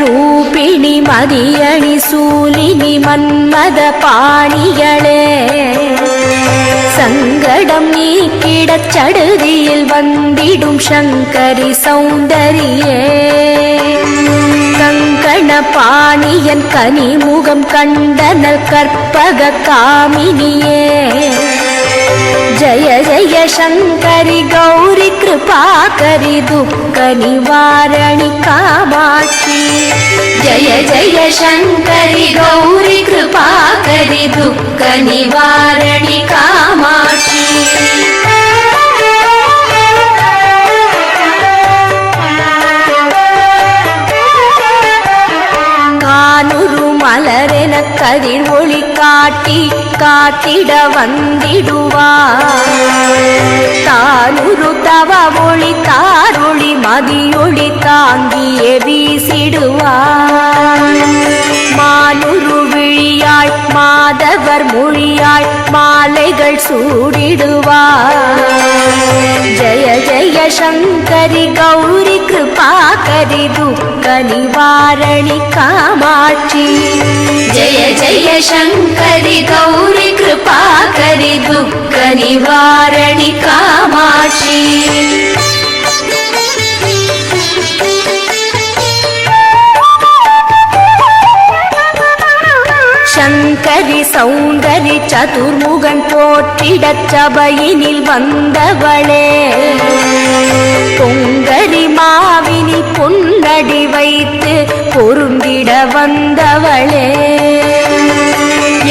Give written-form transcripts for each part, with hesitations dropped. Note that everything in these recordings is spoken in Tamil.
ரூபிணி மதியணி சூலினி மன்மத பாணிகளே சங்கடம் நீக்கிடச் சடுதியில் வந்திடும் சங்கரி சௌந்தரியே கங்கண பாணியன் கனிமுகம் கண்டனல் கற்பக காமினியே जय जय शंकरि गौरी कृपाकरि दुःख निवारणि कामाक्षी जय जय शंकरि गौरी कृपाकरि दुःख निवारणि कामाक्षी கானுரு மலரென கதிர் ஒளி காட்டி காத்திட வந்திடுவார் தானுரு தவ ஒளி தாரொளி மதியொளி தாங்கியே வீசிடுவார் மானுரு விழியாய் மாதவர் மொழியாய் மாலைகள் சூடிடுவார் ஜய ஜய சங்கரி கௌரி கிருபாகரி துக்க நிவாரணி காமாட்சி जय जय शंकरि गौरी कृपाकरि दुःख निवारणि कामाक्षी शंकरि सौंदरि चतुर्मुगन போற்றிடச் சபையினில் வந்தவளே பொங்கரி மாவினி பொன்னடி வைத்து பொருந்திட வந்தவளே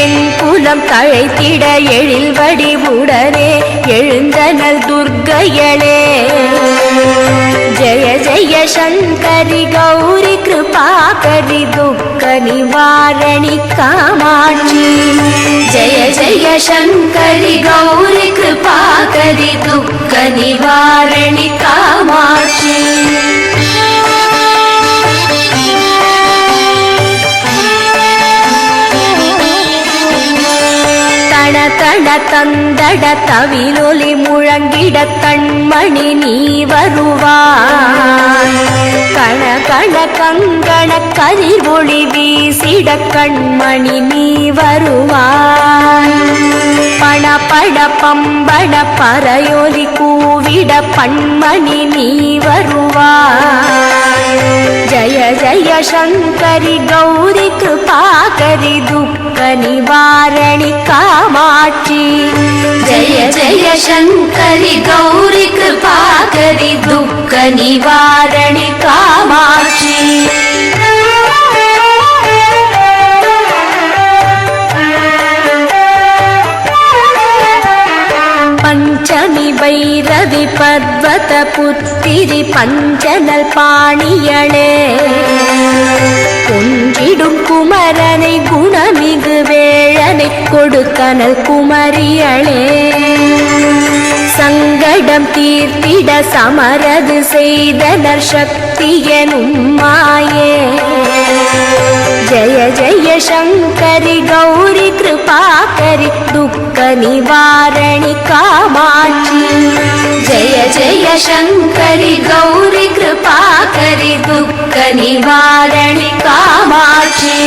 என் குலம் தழைத்திட எழில் வடிவுடனே எழுந்தனல் துர்க்கையளே जय जय शंकरि गौरी कृपाकरि दुःख निवारणि कामाक्षी जय जय शंकरि गौरी कृपाकरि दुःख निवारणि कामाक्षी தட தந்தட தவிலொலி முழங்கிட கண்மணி நீ வருவாய் கண கண கங்கண கதிர் ஒளி வீசிட கண்மணி நீ வருவாய் பண பட பம்பட பறையொலி கூவிட பண்மணி நீ வருவாய் ஜய ஜய शंकरि गौरी कृपाकरि दुःख निवारणि कामाक्षी जय जय शंकरि गौरी कृपाकरि दुःख निवारणि कामाक्षी पंचमी भैरवी पर्वत पुत्तिरि पंचनल पाणियळे கொன்றிடும் குமரனை குணமிகு வேழனை கொடுக்கனல் குமரியளே சங்கடம் தீர்த்திட சமரது செய்தனர் சக்தியனும் மாயே जय जय शंकरि गौरी कृपाकरि दुःख निवारणि कामाक्षी जय जय शंकरि गौरी कृपाकरि दुःख निवारणि कामाक्षी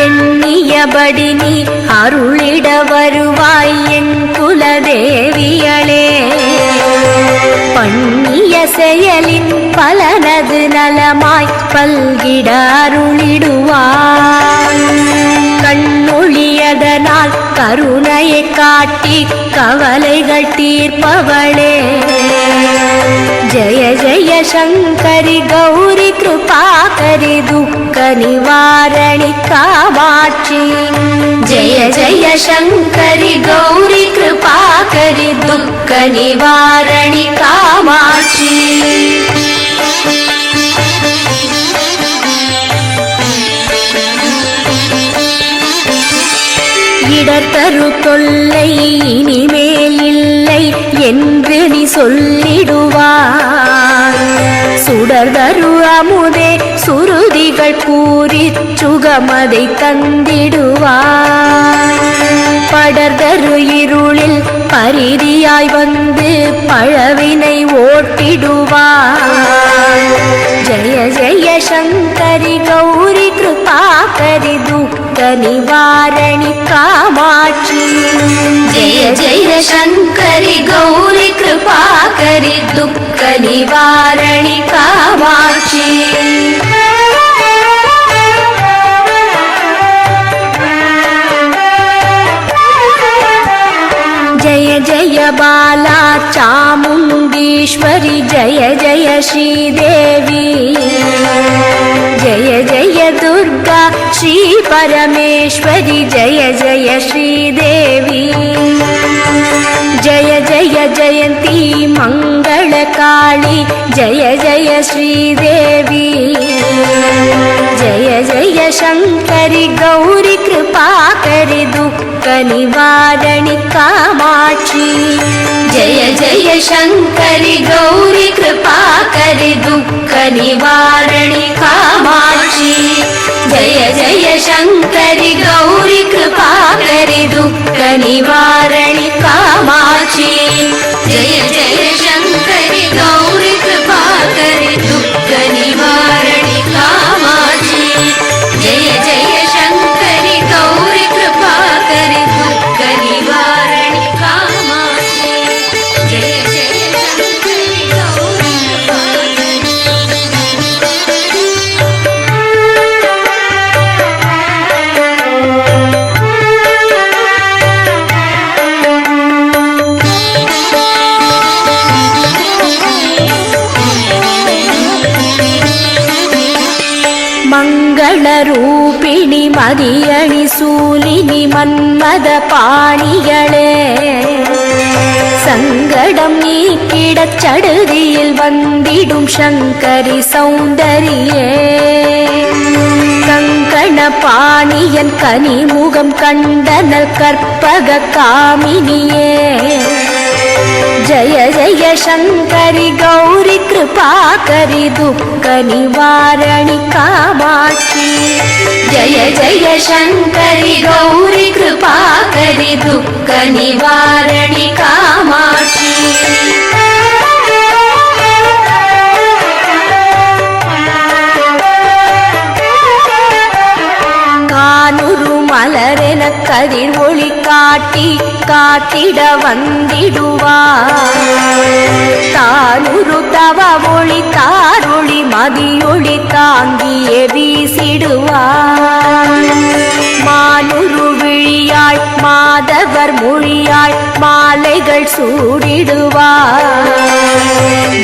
எண்ணியபடி நீ அருளிட வருவாய் என் குலதேவியளே பண்ணிய செயலின் பலனது நலமாய் பல்கிட அருளிடுவாய் கண்ணொழியதனால் கருணையை காட்டி கவலைகள் தீர்ப்பவளே जय जय शंकरि गौरी कृपाकरि दुःख निवारणि कामाक्षी जय जय शंकरि गौरी कृपाकरि दुःख निवारणि कामाक्षी இடர்தரு தொல்லை இனிமேல் இல்லை என்று நீ சொல்லிடுவாய் சுடர்தரு அமுதே சுருதிகள் கூறி சுகமதை தந்திடுவாய். படர்தரு இருளில் பரிதியாய் வந்து பழவினை ஓட்டிடுவாய். ஜய ஜய சங்கரி கௌரி கிருபாகரி துக்க நிவாரணி காமாட்சி. ஜய ஜய சங்கரி கௌரி கிருபாகரி துக்க நிவாரணி காமாட்சி. जय जय बाला चामुण्डीश्वरी जय जय श्रीदेवी. जय जय दुर्गा श्री परमेश्वरी जय जय श्रीदेवी. जय जय जयन्ती मङ्गलकाली जय जय श्रीदेवी. जय जय शङ्करि गौरी कृपाकरि दुःख निवारणि कामाक्षी. जय जय शङ्करि गौरी कृपाकरि दुःख निवारणि कामाक्षी. जय जय शङ्करि गौरी कृपाकरि दुःख निवारणि कामाक्षी. जय जय शङ्करि गौरी कृपाकरि दुःख निवारणि कामाक्षी. जय जय शङ्करि गौरी कृपाकरि दुःख निवारणि कामाक्षी. जय जय शङ्करि गौरी மங்களரூபிணி மதியணி சூலினி மன்மத பாணிகளே. சங்கடம் நீக்கிடச் சடுதியில் வந்திடும் சங்கரி சௌந்தரியே. கங்கண பாணியன் கனிமுகம் கண்டனல் கற்பக காமினியே. जय जय शङ्करि गौरी कृपाकरि दुःख निवारणि कामाक्षी. जय जय शङ्करि गौरी कृपाकरि दुःख निवारणि कामाक्षी. கானுரு மலரென கதிர் ஒளி காட்டி காத்திட வந்திடுவார். தானுரு தவ ஒளி தாரொளி மதியொளி தாங்கியே வீசிடுவார். மானுரு விழியாய் மாதவர் மொழியாய் மாலைகள் சூடிடுவார்.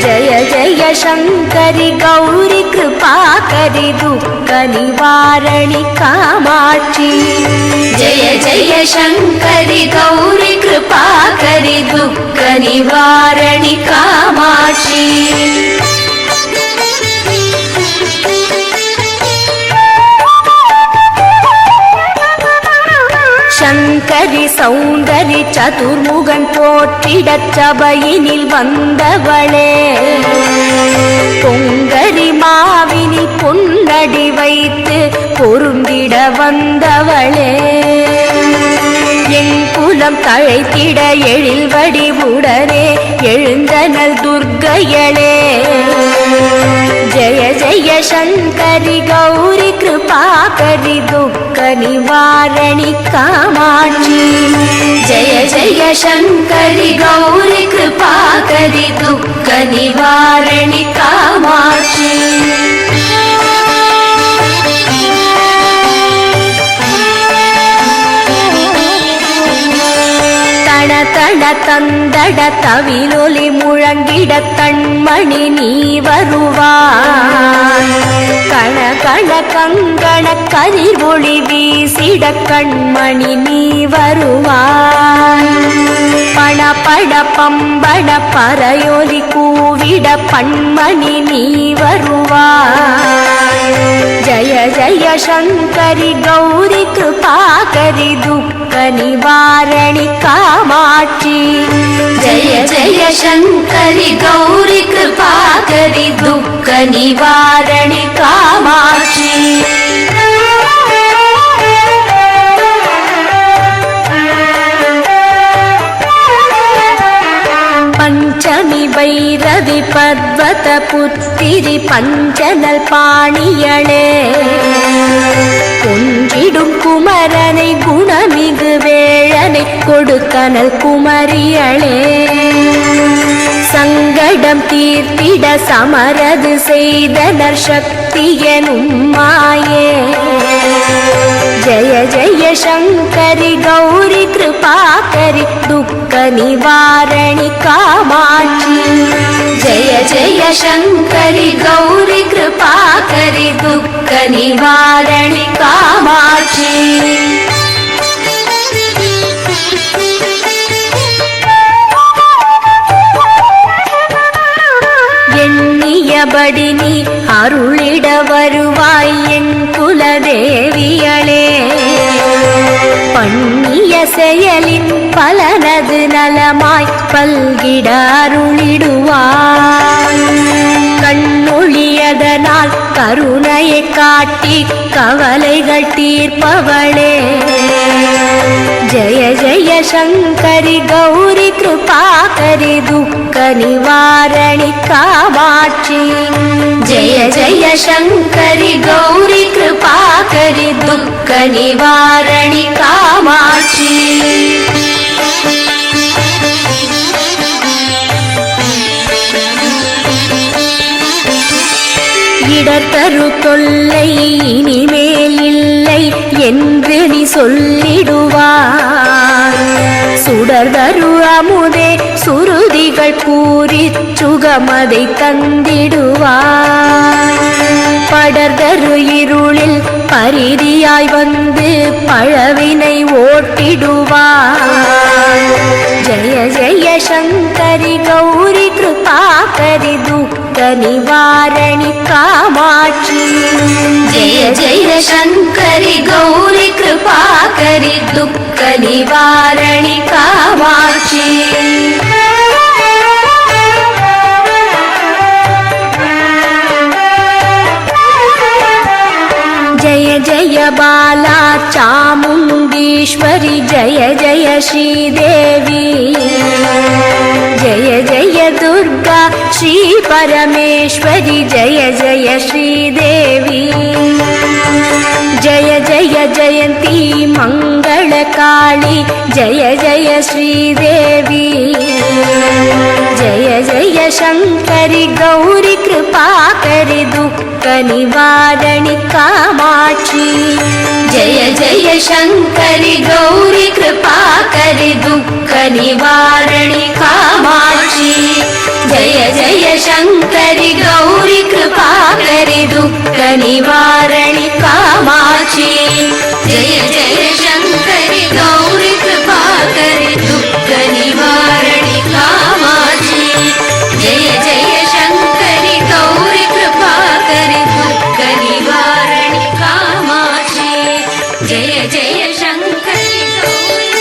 ஜய ஜய शङ्करि गौरी कृपाकरि दुःख निवारणि कामाक्षी. जय जय शङ्करि गौरी कृपाकरि दुःख निवारणि कामाक्षी. शङ्करि सौन्दरि चतुर्मुगन् போற்றிடச் சபையினில் வந்தவளே. பொங்கரி மாவினில் பொன்னடி வைத்து பொருந்திட வந்தவளே. என் குலம் தழைத்திட எழில் வடிவுடனே எழுந்தனல் துர்க்கையளே. जय जय शङ्करि गौरी कृपाकरि दुःख निवारणि कामाक्षी. जय जय शङ्करि गौरी कृपाकरि दुःख निवारणि कामाक्षी. தண தண தந்தட தவிலொலி முழங்கிட தன்மணி நீ வருவாய். கண கண கங்கண கதிர் ஒளி வீசிட கண்மணி நீ வருவாய். பண பட பம்பட பறையொலி கூவிட பண்மணி நீ வருவாய். जय जय शङ्करि गौरी कृपाकरि दुःख निवारणि कामाक्षी. जय जय शङ्करि गौरी कृपाकरि दुःख நிவாரணி காமாட்சி. பஞ்சமி பைரவி பர்வத புத்திரி பஞ்சனல் பாணியளே கொஞ்சிடும் குமரனை குணமிகு வேழனை கொடுத்தனல் குமரியளே சங்கடம் தீர்த்திட சமரது செய்தனர் சக்தி எனும் மாயே. ஜய ஜய சங்கரி கௌரி கிருபாகரி துக்க நிவாரணி காமாட்சி. ஜய ஜய சங்கரி கௌரி கிருபாகரி துக்க நிவாரணி காமாட்சி. எண்ணியபடி நீ அருளிட வருவாய் என் குலதேவியளே. பண்ணிய செயலின் பலனது நலமாய் பல்கிட அருளிடுவாய். கண்ணொழியதனால் கருணையை காட்டி கவலைகள் தீர்ப்பவளே. ஜய ஜய சங்கரி கௌரி கிருபாகரி துக்க நிவாரணி காமாட்சி. ஜய ஜய சங்கரி கௌரி கிருபாகரி துக்க நிவாரணி காமாட்சி. இடர்தரு தொல்லை இனிமேல் இல்லை என்று நீ சொல்லிடுவாய். சுடர்தரு அமுதே சுருதிகள் கூறி சுகமதை தந்திடுவாய். படர்தரு இருளில் பரிதியாய் வந்து பழவினை ஓட்டிடுவாய். ஜய ஜய சங்கரி கௌரி கிருபாகரி துக்க நிவாரணி காமாட்சி. ஜய ஜய சங்கரி கௌரி கிருபாகரி துக்க நிவாரணி காமாட்சி. जय जय बाला चामुण्डीश्वरी जय जय श्रीदेवी. जय जय दुर्गा श्री परमेश्वरी जय जय श्रीदेवी. जय जय जयंती मंगलकाली जय जय श्रीदेवी. जय जय शंकरी गौरी कृपाकरी दुख निवारणि कामाक्षी. जय जय शंकरी गौरी कृपाकरी दुख निवारणि कामाक्षी. जय जय शंकरी गौरी कृपाकरी दुख निवारणि कामाक्षी. जय जय शंकरी गौरी कृपाकरी दुख निवारणि कामाक्षी. जय जय शंकरी गौरी कृपाकरी दुख निवारणि कामाक्षी. जय जय शंकरी गौरी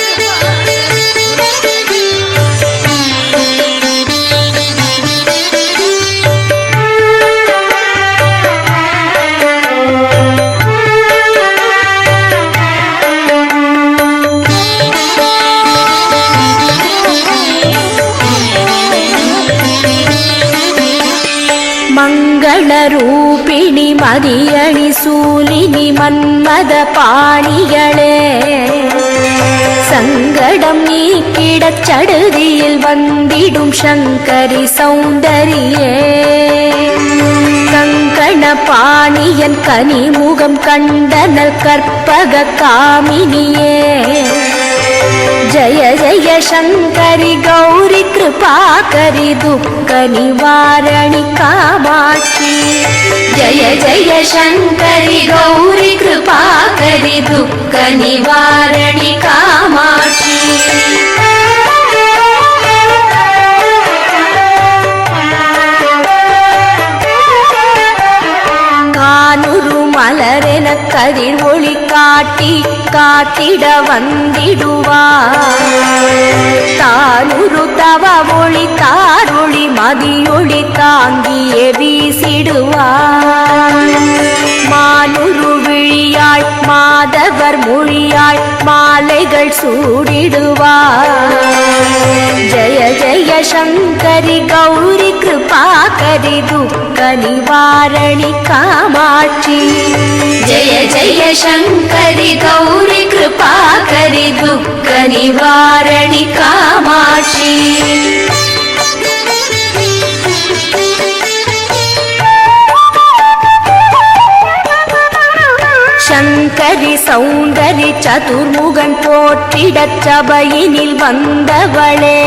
ಮಂಗಳರೂಪಿಣಿ ಮದಿಯಣಿ ಸೂಲಿನಿ ಮನ್ಮದ ಪಾಣಿಗಳೇ. சங்கடம் நீக்கிடச் சடுதியில் வந்திடும் சங்கரி சௌந்தரியே. கங்கண பாணியன் கனிமுகம் கண்டனல் கற்பக காமினியே. जय जय शंकरी गौरी कृपाकरी दुख निवारणि कामाक्षी. जय जय शंकरी गौरी कृपाकरी दुख निवारणि कामाक्षी. ಕಾನುರು ಮಲರೆನ கதிர் ஒளி காட்டி காத்திட வந்திடுவார். தானுரு தவ ஒளி தாரொளி மதியொளி தாங்கியே வீசிடுவார். மானுரு விழியாய் மாதவர் மொழியாய் மாலைகள் சூடிடுவார். ஜய ஜய சங்கரி கௌரி கிருபாகரி துக்க நிவாரணி காமாட்சி. ஜய ஜய சங்கரி கௌரி கிருபாகரி துக்க நிவாரணி காமாட்சி. சங்கரி சௌந்தரி சதுர்முகன் போற்றிடச் சபையினில் வந்தவளே.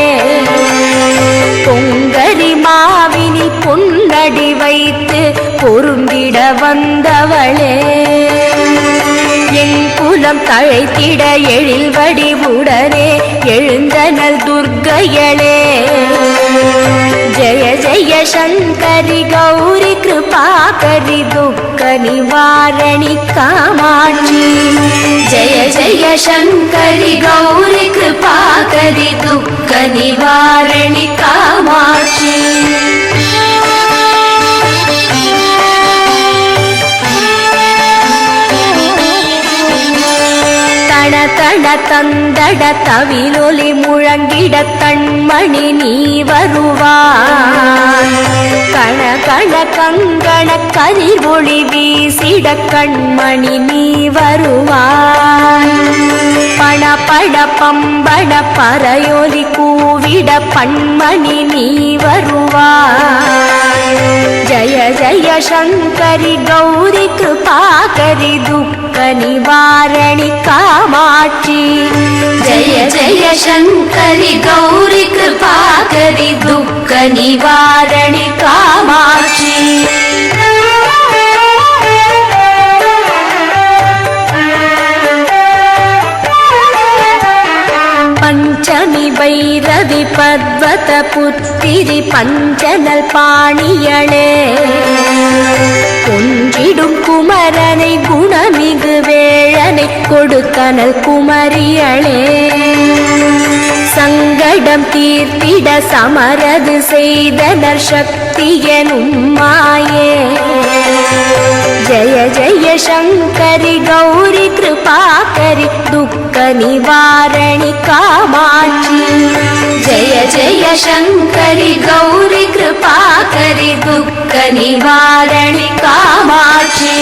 பொங்கரி மாவினி பொன்னடி வைத்து பொருந்திட வந்தவளே. என் குலம் தழைத்திட எழில் வடிவுடனே எழுந்தனல் துர்க்கையளே. ஜய ஜய சங்கரி கௌரி கிருபாகரி துக்க நிவாரணி காமாட்சி. ஜய ஜய சங்கரி கௌரி கிருபாகரி துக்க நிவாரணி காமாட்சி. தன தன தந்தட தவிலொலி முழங்கிட தன்மணி நீ வருவாய். கண கண கங்கண கதிர் ஒளி வீசிட கண்மணி நீ வருவாய். பண பட பம்பட பறையொலி கூவிட பண்மணி நீ வருவாய். ஜய ஜய சங்கரி கௌரி கிருபாகரி துக்க நிவாரணி காமாட்சி. ஜய ஜய சங்கரி கௌரி கிருபாகரி துக்க நிவாரணி காமாட்சி. பஞ்சமி பைரவி பர்வத புத்திரி பஞ்சனல் பாணியளே. கொஞ்சிடும் குமரனை குணமிகு வேழனை கொடுத்தனல் குமரியளே. சங்கடம் தீர்த்திட சமரது செய்தனர் சக்தியனும் மாயே. ஜய ஜய சங்கரி கௌரி கிருபாகரி துக்க நிவாரணி காமாட்சி. ஜய ஜய சங்கரி கௌரி கிருபாகரி துக்க நிவாரணி காமாட்சி.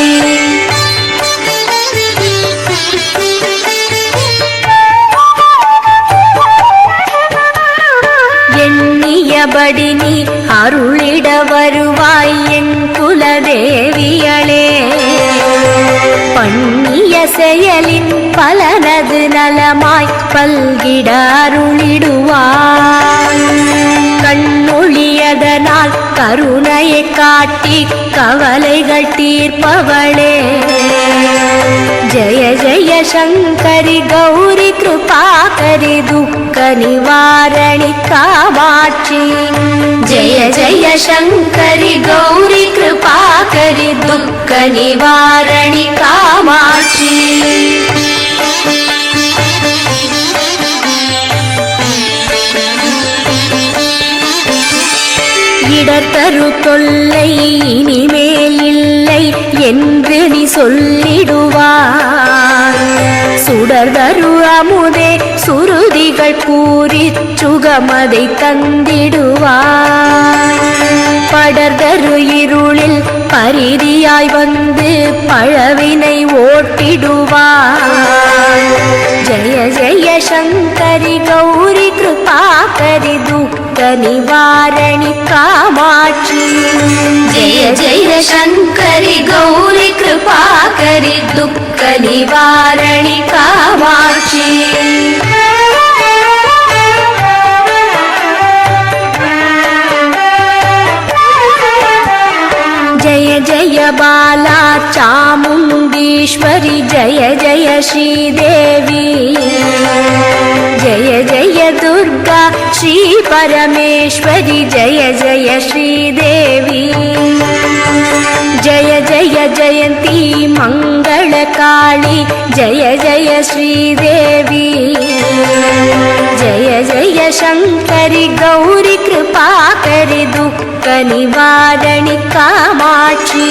எண்ணியபடி நீ அருளிட வருவாய் என் குலதேவியளே. பண்ணிய செயலின் பலனது நலமாய் பல்கிட அருளிடுவாய். கண்ணொழியதனால் கருணையை காட்டி கவலைகள் தீர்ப்பவளே. ஜய ஜய சங்கரி கௌரி கிருபாகரி துக்க நிவாரணி காமாட்சி. ஜய ஜய சங்கரி கௌரி கிருபாகரி துக்க நிவாரணி காமாட்சி. இடர்தரு தொல்லை இனிமேல் இல்லை என்று நீ சொல்லிடுவாய். சுடர்தரு அமுதே சுருதிகள் கூறி சுகமதை தந்திடுவாய். படர்தரு இருளில் பரிதியாய் வந்து பழவினை ஓட்டிடுவாய். ஜய ஜய சங்கரி கௌரி கிருபாகரி துக்க நிவாரணி காமாட்சி. ஜய ஜய சங்கரி கௌரி கிருபாகரி துக்க நிவாரணி காமாட்சி. जय जय बाला चामुंडीश्वरी जय जय श्रीदेवी जय जय दुर्गा श्री परमेश्वरी जय जय श्रीदेवी जय जय जयन्ती मङ्गलकाली जय जय श्रीदेवी जय जय शङ्करि गौरि कृपाकरि दुःखनिवारणि कामाक्षी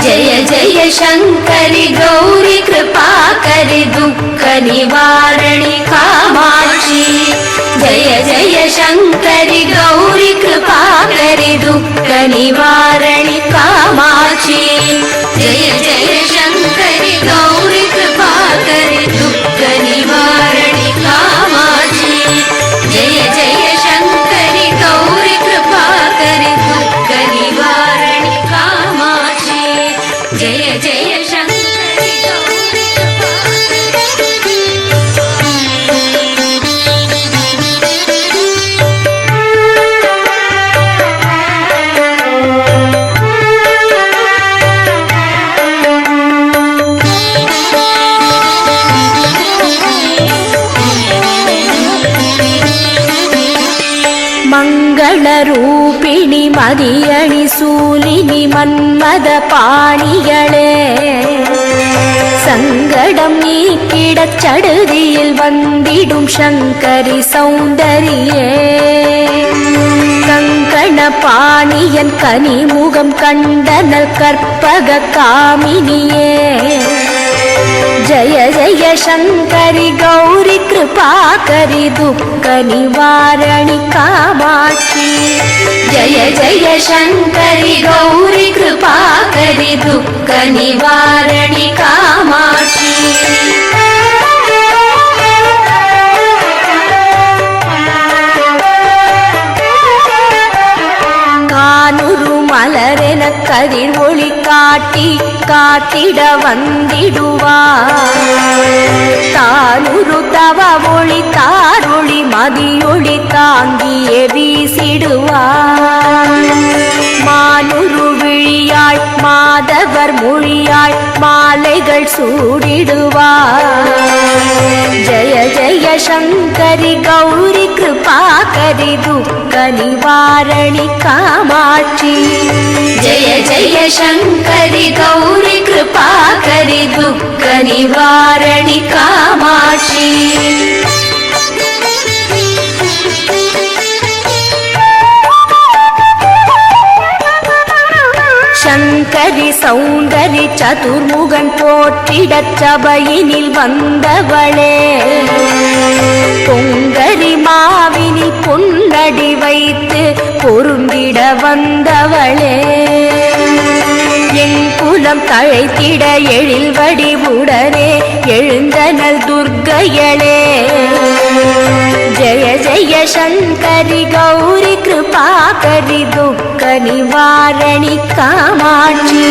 जय जय शङ्करि गौरि कृपाकरि दुःखनिवारणि कामाक्षि जय जय शङ्करि गौरि कृपाकरि दुःखनिवारणि कामाक्षि जय जय शङ्करि गौरि कृपाकरि दुःखनिवारणि कामाक्षि जय जय शङ्करि गौरि कृपाकरि दुःखनिवारणि कामाक्षि जय जय शङ्करि गौरि ಮಂಗಳರೂಪಿಣಿ ಮದಿಯಣಿ ಸೂಲಿನಿ ಮನ್ಮದ பாணிகளே சங்கடம் நீக்கிடச் சடுதியில் வந்திடும் சங்கரி சௌந்தரியே கங்கண பாணியன் கனிமுகம் கண்டனல் கற்பக காமினியே जय जय शङ्करि गौरि कृपाकरि दुःखनिवारणि कामाक्षि जय जय शङ्करि गौरि कृपाकरि दुःखनिवारणि कामाक्षि கானுரு மலரென கதிர் ஒளி காட்டி காத்திட வந்திடுவார் தானுரு தவ ஒளி தாரொளி மதியொளி தாங்கியே வீசிடுவார் மானுரு விழியாய் மாதவர் மொழியாய் மாலைகள் சூடிடுவார் ஜய ஜய शङ्करि गौरि कृपाकरि दुःखनिवारणि कामाक्षि जय जय शङ्करि गौरि कृपाकरि दुःखनिवारणि कामाक्षि शङ्करि सौन्दरि चतुर्मुगन् போற்றிடச் சபையினில் வந்தவளே பொங்கரி மாவினில் பொன்னடி வைத்து பொருந்திட வந்தவளே என் குலம் தழைத்திட எழில் வடிவுடனே எழுந்தனல் துர்க்கையளே जय जय शङ्करि गौरि कृपाकरि दुःखनिवारणि कामाक्षि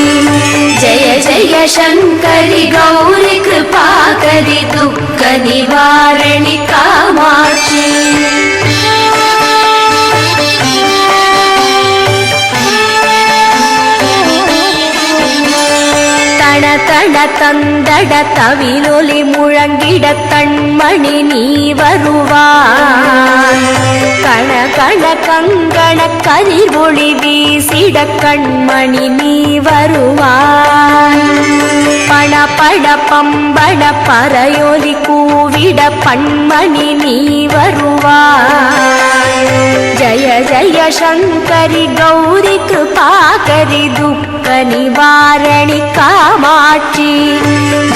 जय जय शङ्करि गौरि कृपाकरि दुःखनिवारणि कामाक्षि தண தண தந்தட தவிலொலி முழங்கிட கண்மணி நீ வருவாய் கண கண கங்கண கதிர் ஒளி வீசிட கண்மணி நீ வருவாய் பண பட பம்பட பறையொலி கூவிட பண்மணி நீ வருவாய் ஜய ஜய शङ्करि गौरि कृपाकरि दुःखनिवारणि कामाक्षि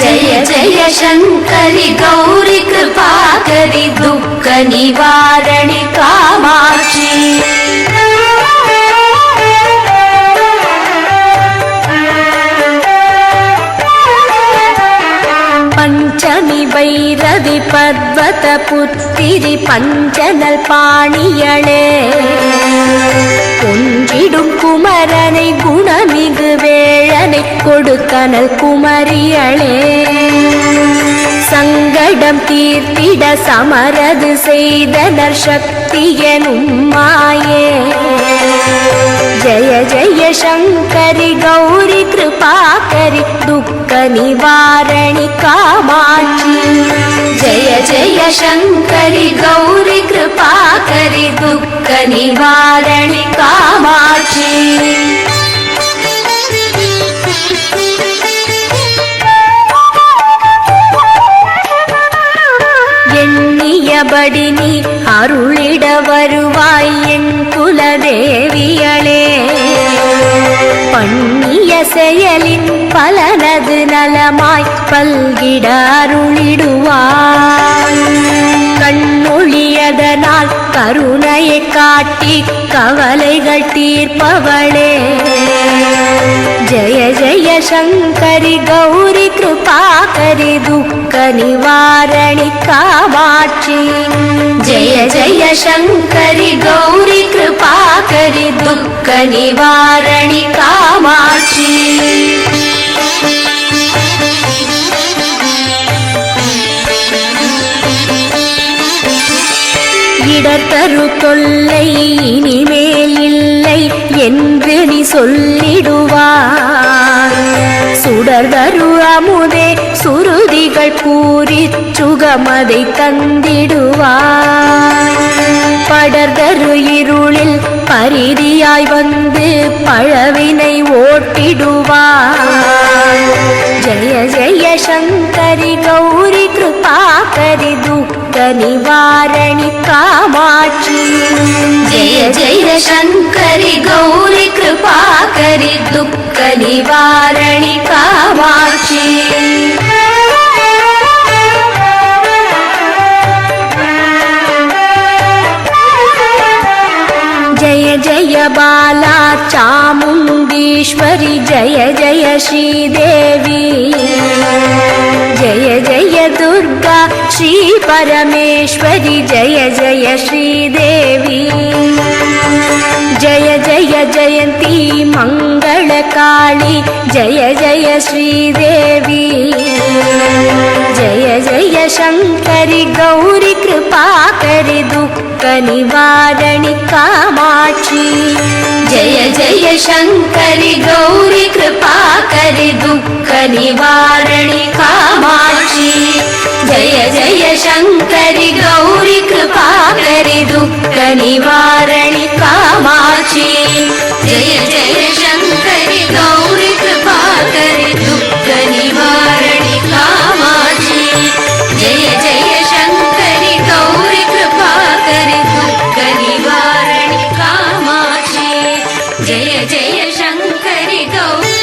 जय जय शङ्करि गौरि कृपाकरि दुःखनिवारणि कामाक्षि पंचमी भैरवि पर्वत पुत्तिरि पंचनल पाणियळे கொஞ்சிடும் குமரனை குணமிகு வேழனை கொடுத்தனல் குமரியளே சங்கடம் தீர்த்திட சமரது செய்தனர் சக்தி எனும் மாயே जय जय शङ्करि गौरि कृपाकरि दुःखनिवारणि कामाक्षि जय जय शङ्करि गौरि कृपाकरि दुःखनिवारणि कामाक्षि எண்ணியபடி நீ அருளிட வருவாய் என் குலதேவியளே. பண்ணிய செயலின் பலனது நலமாய் பல்கிட அருளிடுவாய். கண்ணொழியதனால் கருணையை காட்டி கவலைகள் தீர்ப்பவளே. ஜய ஜய சங்கரி கௌரி கிருபாகரி துக்க நிவாரணி காமாட்சி. ஜய ஜய சங்கரி கௌரி கிருபாகரி துக்க நிவாரணி காமாட்சி. இடர்தரு தொல்லை இனிமேல் இல்லை என்று நீ சொல்லிடுவாய். சுடர்தரு அமுதே சுருதிகள் கூறி சுகமதை தந்திடுவாய். படர்தரு இருளில் பரிதியாய் வந்து பழவினை ஓட்டிடுவாய். ஜய ஜய சங்கரி கௌரி கிருபாகரி துக்க நிவாரணி காமாட்சி. ஜய ஜய சங்கரி கௌரி கிருபாகரி துக்க நிவாரணி காமாட்சி. जय जय बाला चामुंडीश्वरी जय जय श्रीदेवी. जय जय दुर्गा श्री परमेश्वरी जय जय श्रीदेवी. जय जय जयंती मंगलकाली जय जय श्रीदेवी. जय जय शंकरी गौरी कृपाकरी दुख निवारणि कामाक्षी. जय जय शंकरी गौरी कृपाकरी दुख निवारणि कामाक्षी. जय जय शंकरी गौरी कृपाकरी दुख निवारणि कामाक्षी. जय जय शंकरी गौरी कृपाकरी दुख निवारणि कामाक्षी. जय जय शंकरी गौरी कृपाकरी दुख निवारणि कामाक्षी. जय जय शंकरी गौरी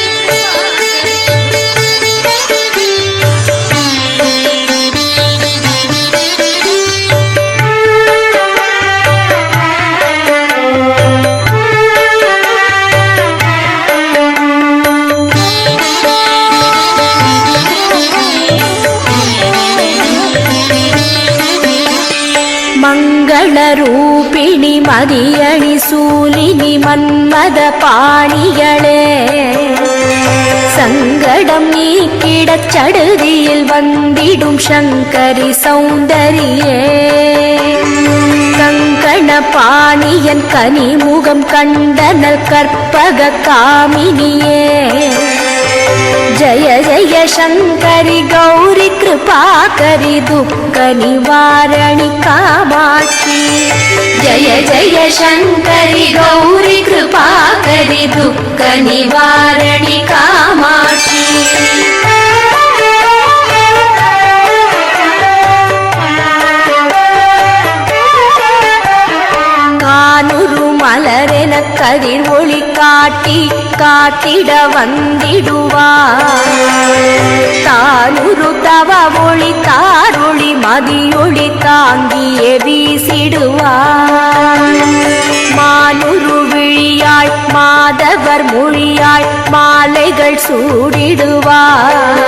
மங்களரூபிணி மதியணி சூலினி மன்மத பாணிகளே. சங்கடம் நீக்கிடச் சடுதியில் வந்திடும் சங்கரி சௌந்தரியே. கங்கண பாணியன் கனிமுகம் கண்டனல் கற்பக காமினியே. जय जय शंकरी गौरी कृपाकरी दुख निवारणि कामाक्षी. जय जय शंकरी गौरी कृपाकरी दुख निवारणि कामाक्षी. கானுரு மலரென கதிர் ஒளி காட்டி காட்டிட வந்திடுவார். தானுரு தவ ஒளி தாரொளி மதியொளி தாங்கியே வீசிடுவார். மானுரு விழியாய் மாதவர் மொழியாய் மாலைகள் சூடிடுவார்.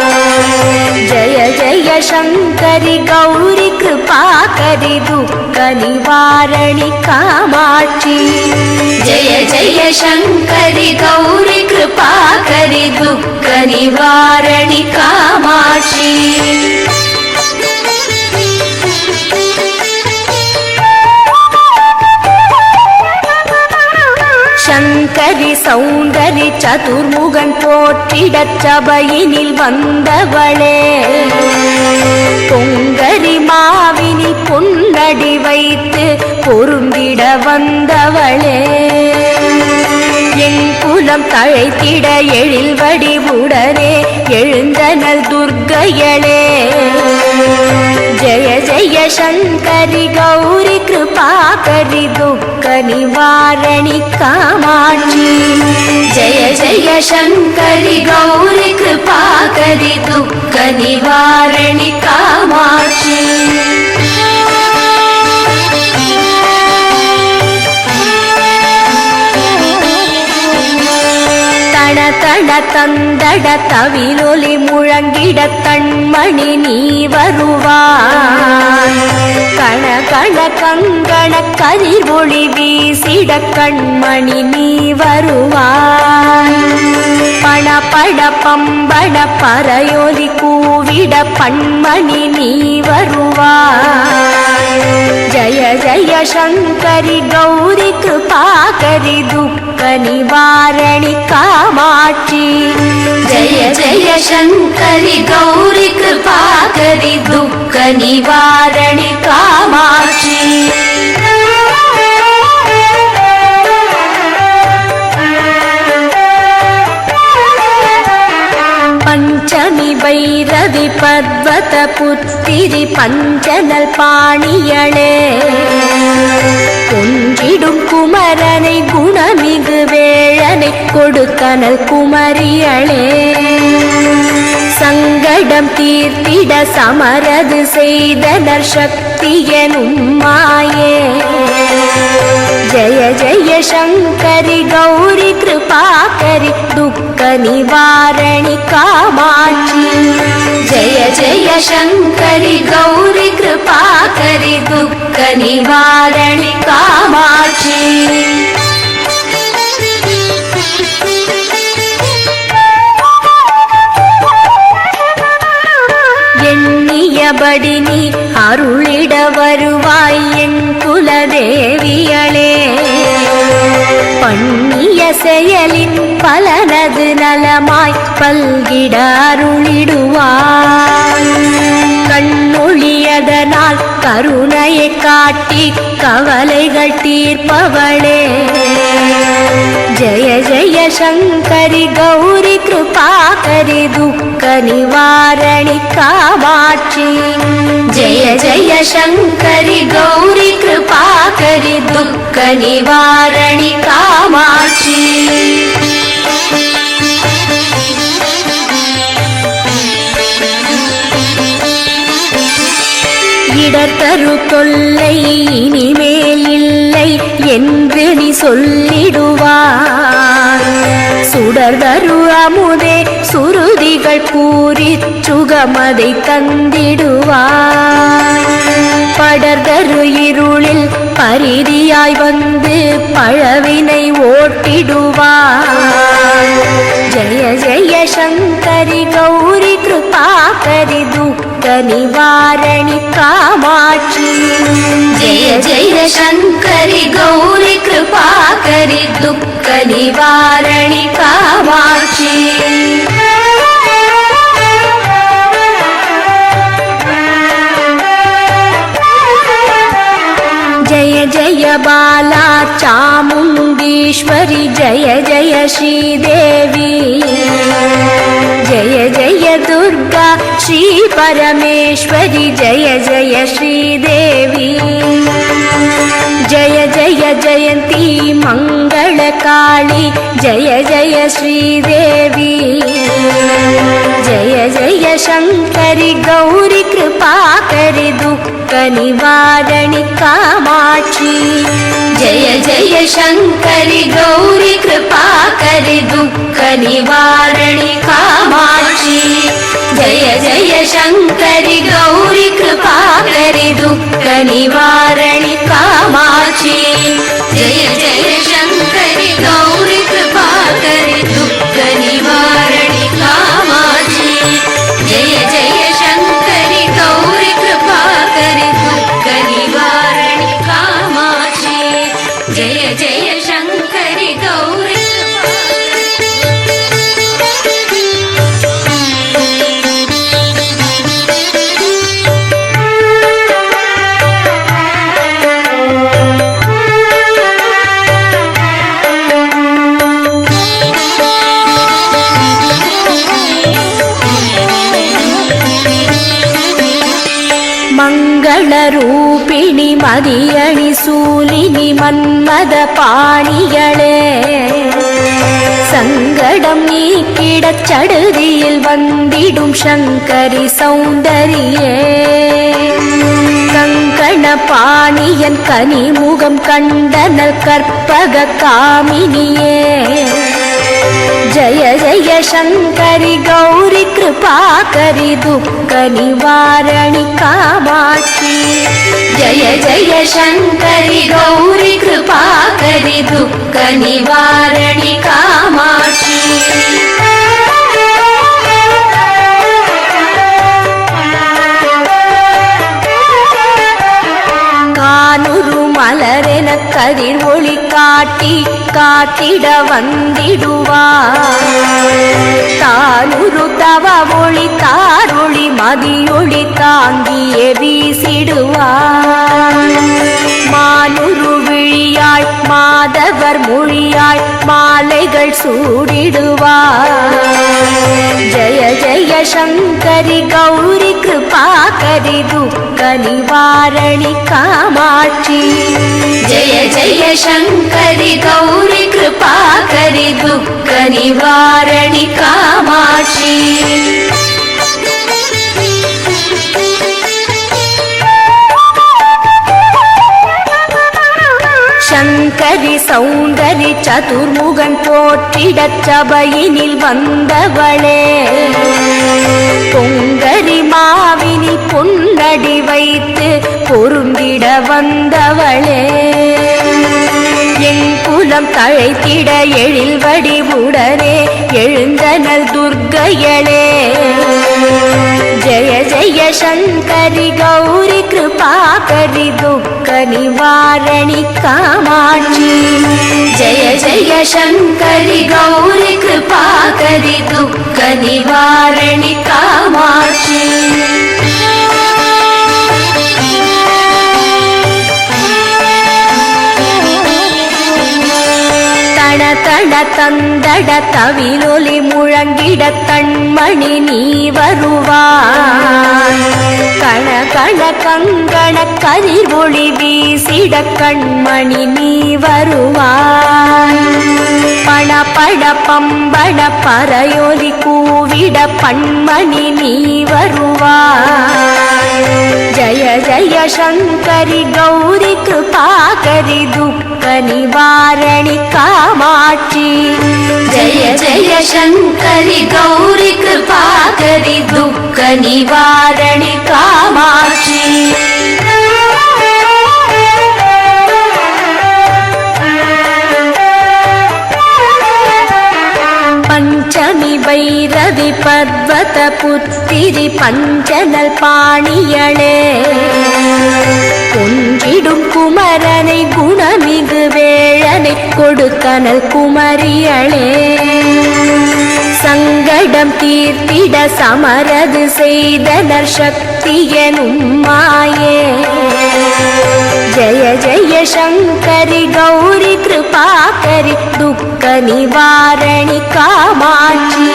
ஜய ஜய शंकरी गौरी कृपाकरी दुख निवारणि कामाक्षी. जय जय शंकरी गौरी कृपाकरी दुख निवारणि कामाक्षी. शंकरी सौंदरी चतुर्मुगन போற்றிடச் சபையினில் வந்தவளே. பொங்கரி மாவினி பொன்னடி வைத்து பொருந்திட வந்தவளே. என் குலம் தழைத்திட எழில் வடிவுடனே எழுந்தனல் துர்க்கையளே. जय जय शङ्करि गौरि कृपाकरि दुःख निवारणि कामाक्षि जय जय शङ्करि गौरि कृपाकरि दुःख निवारणि कामाक्षि தண தண தந்தட தவிலொலி முழங்கிட தன்மணி நீ வருவாய் கண கண கங்கண கதிர் ஒளி வீசிட கண்மணி நீ வருவாய் பண பட பம்பட பறையொலி கூவிட பண்மணி நீ வருவாய் ஜய ஜய சங்கரி கௌரி கிருபாகரி துக்க நிவாரணி காமாட்சி ஜய ஜய சங்கரி கௌரி கிருபாகரி துக்க நிவாரணி காமாட்சி பஞ்சமி பைரவி பர்வத புத்திரி பஞ்சனல் பாணியளே கொன்றிடும் குமரனை குணமிகு வேழனை கொடுத்தனல் குமரியளே சங்கடம் தீர்த்திட சமரது செய்தனர் சக்தி எனும் மாயே ஜய ஜய சங்கரி கௌரி கிருபாகரி துக்க நிவாரணி காமாட்சி ஜய ஜய சங்கரி கௌரி கிருபாகரி துக்க நிவாரணி காமாட்சி எண்ணியபடி நீ அருளிட வருவாய் என் குலதேவியளே பண்ணிய செயலின் பலனது நலமாய் பல்கிட அருளிடுவாய் கண்ணொழியதனால் கருணையை காட்டி கவலைகள் தீர்ப்பவளே ஜய ஜய சங்கரி கௌரி கிருபாகரி துக்க நிவாரணி காமாட்சி ஜய ஜய சங்கரி கௌரி கிருபாகரி துக்க நிவாரணி காமாட்சி இடர்தரு தொல்லை இனிமேல் இல்லை என்று நீ சொல்லிடுவாய் சுடர்தரு அமுதே சுருதிகள் கூறி சுகமதை தந்திடுவாய் படர்தரு இருளில் பரிதியாய் வந்து பழவினை ஓட்டிடுவாய் ஜய ஜய சங்கரி கௌரி கிருபாகரி துக்க நிவாரணி காமாட்சி ஜய ஜய சங்கரி கௌரி கிருபாகரி துக்க நிவாரணி காமாட்சி जय जय बाला चामुंडीश्वरी जय जय श्रीदेवी जय जय दुर्गा श्री परमेश्वरी जय जय श्रीदेवी जय जय जयंती मंगलकाली जय जय श्रीदेवी जय जय शंकरी गौरी कृपाकरि दुःख निवारणि कामाक्षी जय जय शंकरी गौरी कृपाकरि दुःख निवारणि कामाक्षी जय जय शंकरी गौरी कृपाकरि दुःख निवारणि कामाक्षी जय जय शंकरी गौरी कृपाकरि दुःख निवारणि कामाक्षी जय जय शंकरी गौरी कृपाकरि दुःख निवारणि कामाक्षी जय जय शंकरी गौरी மங்கள ரூபிணி மதியணி சூலினி மன்மத பாணிகளே சங்கடம் நீக்கிடச் சடுதியில் வந்திடும் சங்கரி சௌந்தரியே கங்கண பாணியன் கனிமுகம் கண்டனல் கற்பக காமினியே जय जय शंकरि गौरी कृपाकरि दुःख निवारणि कामाक्षी जय जय शंकरि गौरी कृपाकरि दुःख निवारणि कामाक्षी கானுரு மலரென கதிர் ஒளி காட்டி காத்திட வந்திடுவார் தானுரு தவ ஒளி தாரொளி மதியொளி தாங்கியே வீசிடுவார் மானுரு விழியாய் மாதவர் மொழியாய் மாலைகள் சூடிடுவார் ஜய ஜய சங்கரி கௌரி கிருபாகரி துக்க நிவாரணி காமாட்சி जय जय शंकरि गौरी कृपाकरि दुःख निवारणि कामाक्षी शंकरि सौंदरि चतुर्मुगन போற்றிடச் சபையினில் வந்தவளே பொங்கரி மாவினில் பொன்னடி வைத்து பொருந்திட வந்தவளே என் குலம் தழைத்திட எழில் வடிவுடனே எழுந்தனல் துர்க்கையளே जय जय शंकरि गौरी कृपाकरि दुःख निवारणि कामाक्षी जय जय शंकरि गौरी कृपाकरि दुःख निवारणि कामाक्षी தண தண தந்தட தவிலொலி முழங்கிட கண்மணி நீ வருவாய் கண கண கங்கண கதிர் ஒளி வீசிட கண்மணி நீ வருவாய் பண பட பம்பட பறையொலி கூவிட பண்மணி நீ வருவாய் ஜய ஜய शंकरि गौरी कृपाकरि दुःख निवारणि कामाक्षी जय जय शंकरि गौरी कृपाकरि दुःख निवारणि कामाक्षी पंचमी भैरवी पर्वत पुत्तिरि पंचनल पाणियळे கொன்றிடும் குமரனை குணமிகு வேழனை கொடுத்தனல் குமரியளே சங்கடம் தீர்த்திட சமரது செய்தனர் சக்தியனும் மாயே जय जय शंकरि गौरी कृपाकरि दुःख निवारणि कामाक्षी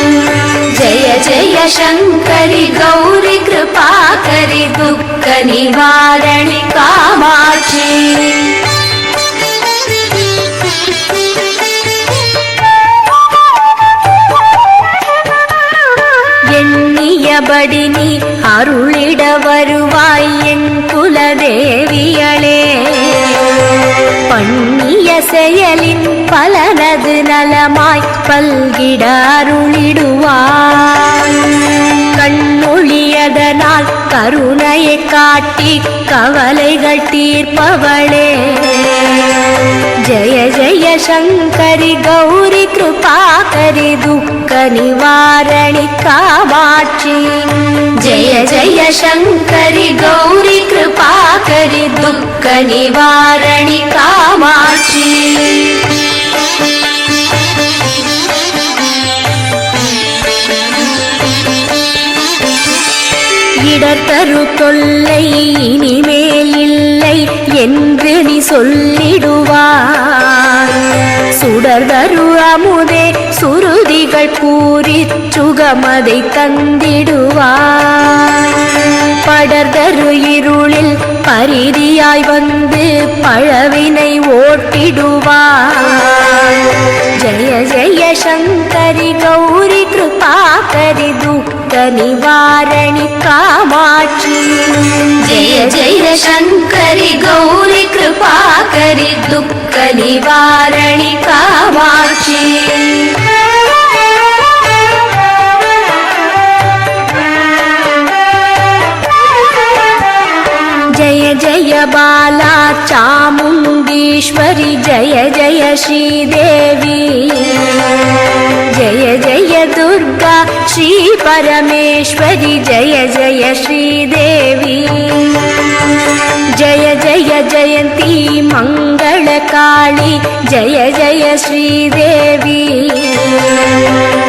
जय जय शंकरि गौरी कृपाकरि दुःख निवारणि कामाक्षी எண்ணியபடி நீ அருளிட வருவாய் என் குலதேவியளே பண்ணிய செயலின் பலனது நலமாய் பல்கிட அருளிடுவாய் கண்ணொழியதனால் கருணையை காட்டி கவலைகள் தீர்ப்பவளே जय जय शंकरि गौरी कृपाकरि दुःख निवारणि कामाक्षी जय जय शंकरि गौरी कृपाकरि दुःख निवारणि कामाक्षी இடத்தரு தொல்லை இனிமேல் இல்லை என்று நீ சொல்லிடுவாய் சுடர்தரு அமுதே சுருதிகள் கூறி சுகமதை தந்திடுவாய் படர்தரு இருளில் பரிதியாய் வந்து பழவினை ஓட்டிடுவார். ஜய ஜய சங்கரி கௌரி கிருபாகரி துக்க நிவாரணி காமாட்சி. ஜய ஜய சங்கரி கௌரி கிருபாகரி துக்க நிவாரணி காமாட்சி. जय जय बाला चामुण्डीश्वरी जय जय श्रीदेवी. जय जय दुर्गा श्री परमेश्वरी जय जय श्रीदेवी. जय जय जयंती मंगलकाली जय जय श्रीदेवी.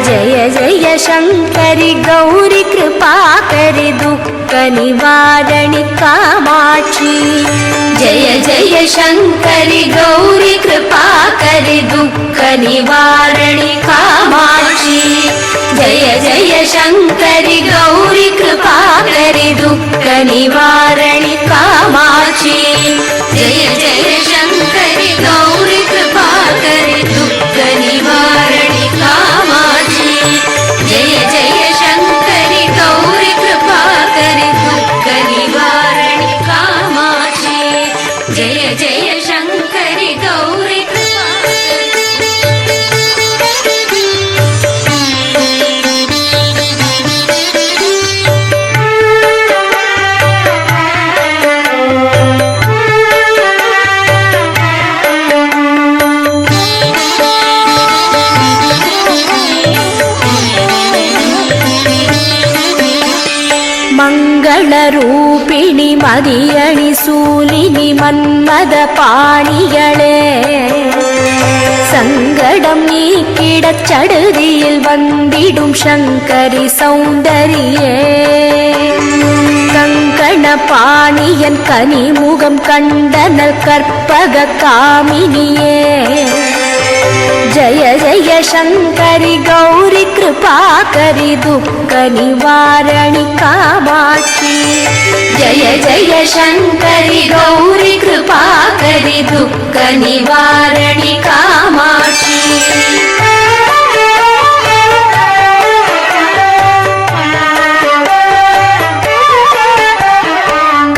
जय जय शंकरी गौरी कृपाकरी दुख निवारणि कामाक्षी. जय जय शंकरी गौरी कृपाकरी दुख निवारणि कामाक्षी. जय जय शंकरी गौरी कृपाकरी दुख निवारणि कामाक्षी. जय जय शंकरी गौरी कृपाकरी दुख निवारणि कामाक्षी. जय जय शंकरी गौरी कृपाकरी दुख निवारणि कामाक्षी. जय जय शंकरी गौरी ಮಂಗಳರೂಪಿಣಿ ಮದಿಯಣಿ ಸೂಲಿನಿ ಮನ್ಮದ ಪಾಣಿಯಳೇ. சங்கடம் நீக்கிடச் சடுதியில் வந்திடும் சங்கரி சௌந்தரியே. கங்கண பாணியன் கனிமுகம் கண்டனல் கற்பக காமினியே. जय जय शंकरी गौरी कृपाकरी दुख निवारणि कामाक्षी. जय जय शंकरी गौरी कृपाकरी दुख निवारणि कामाक्षी.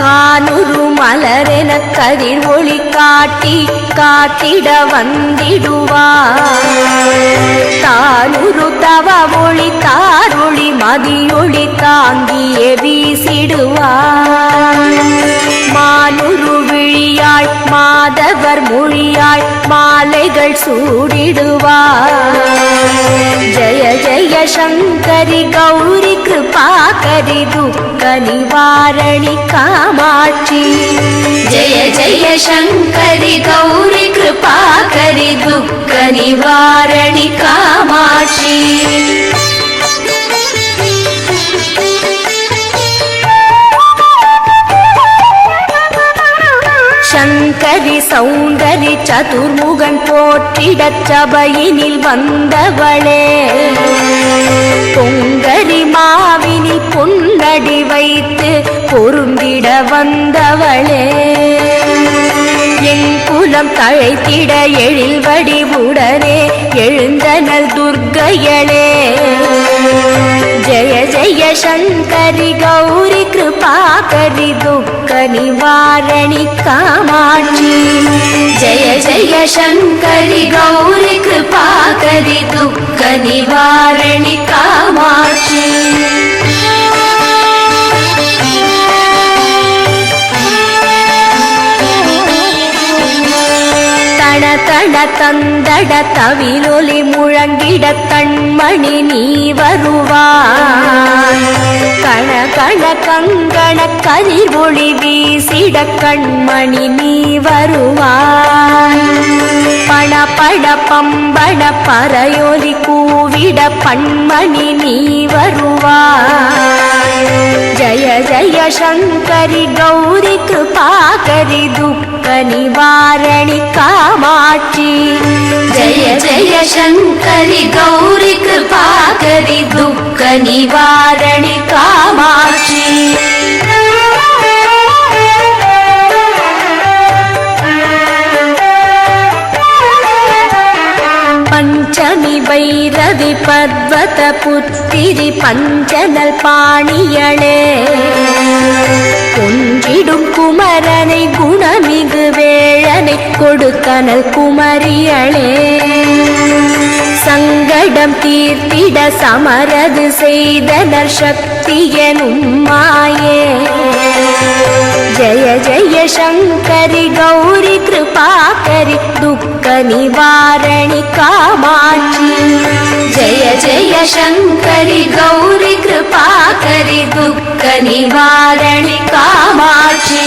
கானுரு மலரென கதிர் ஒளி காட்டி காத்திட வந்திடுவார். தானுரு தவ ஒளி தாரொளி மதியொளி தாங்கியே வீசிடுவார். மானுரு விழியாய் மாதவர் மொழியாய் மாலைகள் சூடிடுவார். ஜய ஜய शंकरी गौरी कृपाकरी दुख निवारणि कामाक्षी. जय जय शंकरी गौरी कृपाकरी दुख निवारणि कामाक्षी. சங்கரி சௌந்தரி சதுர்முகன் போற்றிடச் சபையினில் வந்தவளே. பொங்கரி மாவினி பொன்னடி வைத்து பொருந்திட வந்தவளே. என் குலம் தழைத்திட எழில் வடிவுடனே எழுந்தனல் துர்க்கையளே. जय जय शंकरी गौरी कृपाकरी दुख निवारणि कामाक्षी. जय जय शंकरी गौरी कृपाकरी दुख निवारणि कामाक्षी. தன தன தந்தட தவிலொலி முழங்கிட தன்மணி நீ வருவாய். கண கண கங்கண கதிர் ஒளி வீசிட கண்மணி நீ வருவாய். பண பட பம்பட பறையொலி கூவிட பண்மணி நீ வருவாய். ஜய ஜய शङ्करि गौरि कृपाकरि दुःख निवारणि कामाक्षि जय जय शङ्करि गौरि कृपाकरि दुःख निवारणि कामाक्षि पंचमी भैरवि पर्वत पुत्तिरि पंचनल पाणियळे कुंजिडुम कुमरनै गुणमिगु वेळनै कोडुत्तनल कुमरियळे சங்கடம் தீர்த்திட சமரது செய்தனர் சக்தியனும் மாயே ஜய ஜய சங்கரி கௌரி கிருபாகரி துக்க நிவாரணி காமாட்சி ஜய ஜய சங்கரி கௌரி கிருபாகரி துக்க நிவாரணி காமாட்சி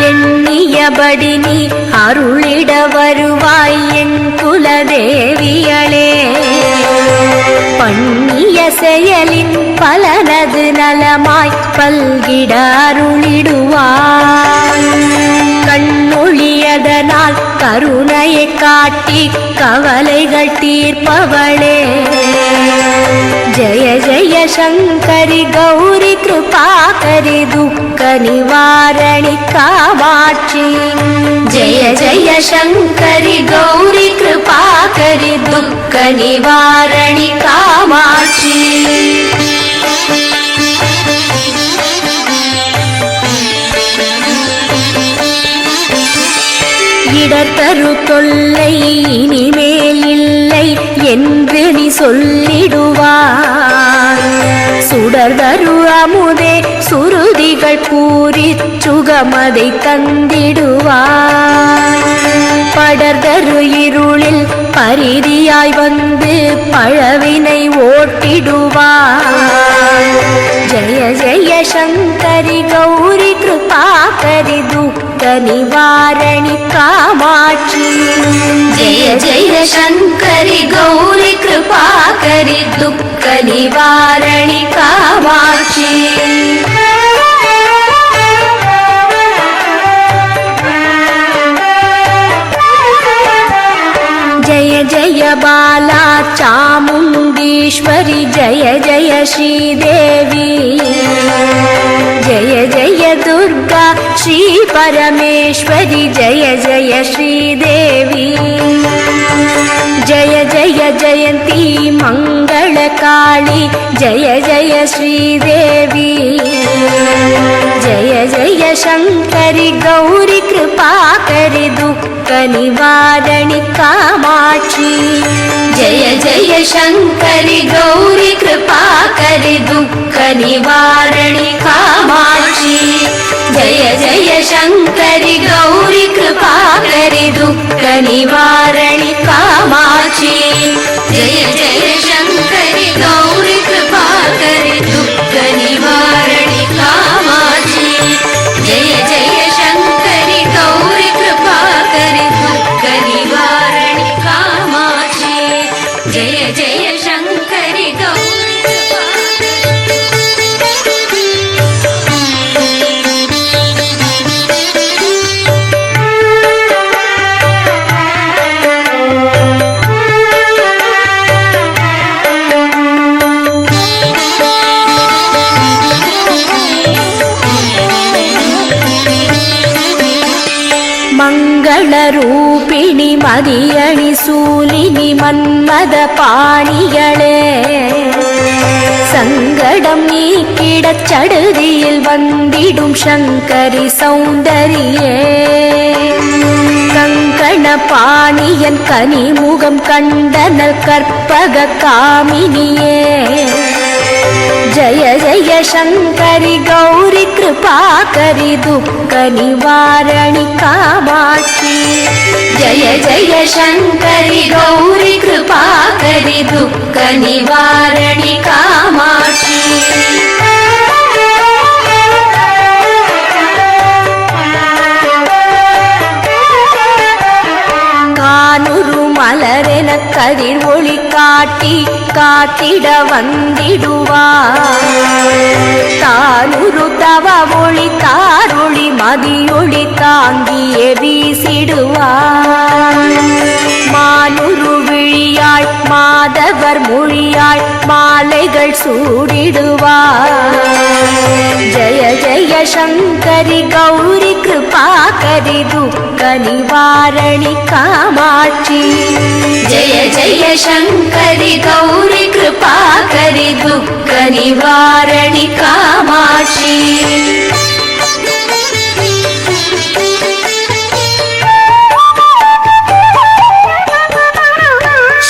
எண்ணியபடி நீ அருளிட வருவாய் என் குலதேவியளே பண்ணிய செயலின் பலனது நலமாய் பல்கிட அருளிடுவாய் கண்ணொழியதனால் கருணையை காட்டி கவலைகள் தீர்ப்பவளே ஜய ஜய சங்கரி கௌரி கிருபாகரி துக்க நிவாரணி காமாட்சி ஜய ஜய சங்கரி கௌரி கிருபாகரி துக்க நிவாரணி காமாட்சி இடர்தரு தொல்லை இனிமேல் இல்லை என்று நீ சொல்லிடுவாய் சுடர்தரு அமுதே சுருதிகள் கூறி சுகமதை தந்திடுவாய் படர்தரு இருளில் பரிதியாய் வந்து பழவினை ஓட்டிடுவாய் ஜய ஜய சங்கரி கௌரி கிருபாகரி துக்க நிவாரணி காமாட்சி ஜய ஜய சங்கரி கௌரி கிருபாகரி துக்க நிவாரணி காமாட்சி जय जय बाला चामुण्डीश्वरी जय जय श्रीदेवी जय जय दुर्गा श्री परमेश्वरी जय जय श्रीदेवी जय जय जयंती मंगलकाली जय जय श्रीदेवी जय जय शंकरी गौरी कृपाकरि दुःख निवारणि कामाक्षी जय जय शंकरी गौरी कृपाकरि दुःख निवारणि कामाक्षी जय जय शंकरी गौरी कृपाकरि दुःख निवारणि कामाक्षी जय जय शंकरी गौरी कृपाकरि दुःख निवारणि कामाक्षी जय जय शंकरी गौरी कृपाकरि दुःख निवारणि कामाक्षी जय जय शंकरी गौरी மங்களரூபிணி மதியணி சூலினி மன்மத பாணிகளே சங்கடம் நீக்கிடச் சடுதியில் வந்திடும் சங்கரி சௌந்தரியே கங்கண பாணியன் கனிமுகம் கண்டனல் கற்பக காமினியே जय जय शंकरी गौरी कृपाकरि दुःख निवारणि कामाक्षी जय जय शंकरी गौरी कृपाकरि दुःख निवारणि कामाक्षी कानुरु मलरे கதிர் ஒளி காட்டி காத்திட வந்திடுவார். தானுரு தவ ஒளி தாரொளி மதியொளி தாங்கியே வீசிடுவார். மானுரு விழியாள் மாதவர் மொழியாள் மாலைகள் சூடிடுவார். ஜய ஜய சங்கரி கௌரி கிருபாகரி துக்க நிவாரணி காமாட்சி. ஜய ஜய சங்கரி கௌரி கிருபாகரி துக்க நிவாரணி காமாட்சி.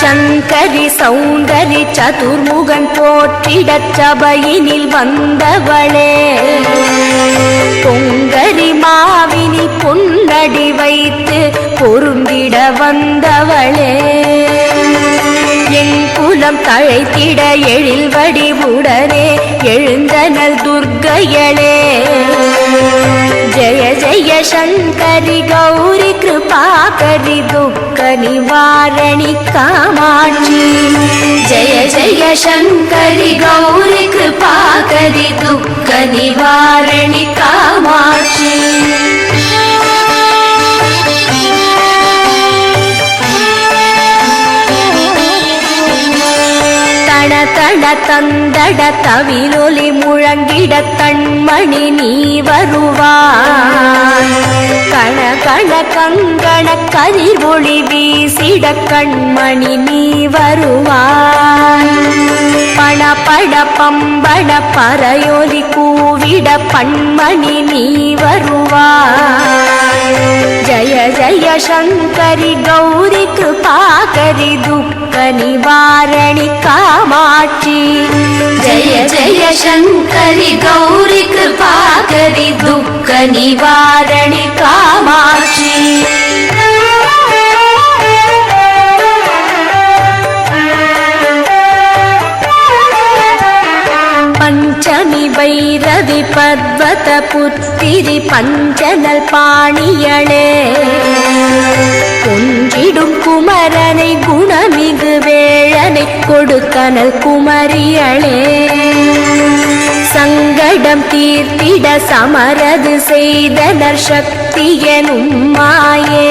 சங்கரி சௌந்தரி சதுர்முகன் போற்றிடச் சபையினில் வந்தவளே. பொங்கரி மாவினி பொன்னடி வைத்து பொருந்திட வந்தவளே. என் குலம் தழைத்திட எழில் வடிவுடனே எழுந்தனல் துர்க்கையளே. ஜய ஜய சங்கரி கௌரி கிருபாகரி துக்க நிவாரணி காமாட்சி. ஜய ஜய சங்கரி கௌரி கிருபாகரி துக்க நிவாரணி காமாட்சி. தண தண தந்தட தவிலொலி முழங்கிட தன்மணி நீ வருவாய். கண கண கங்கண கதிர் ஒளி வீசிட கண்மணி நீ வருவாய். பண பட பம்பட பறையொலி கூவிட பண்மணி நீ வருவாய். ஜய ஜய சங்கரி கௌரி கிருபாகரி துக்க நிவாரணி காமாட்சி. ஜய ஜய சங்கரி கௌரி கிருபாகரி துக்க நிவாரணி காமாட்சி. பஞ்சமி பைரவி பர்வத புத்திரி பஞ்சனல் பாணியளே. கொஞ்சிடும் குமரனை குணமிகு வேழனை கொடுக்கனல் குமரியளே. சங்கடம் தீர்த்திட சமரது செய்தனர் சக்தியனும் மாயே.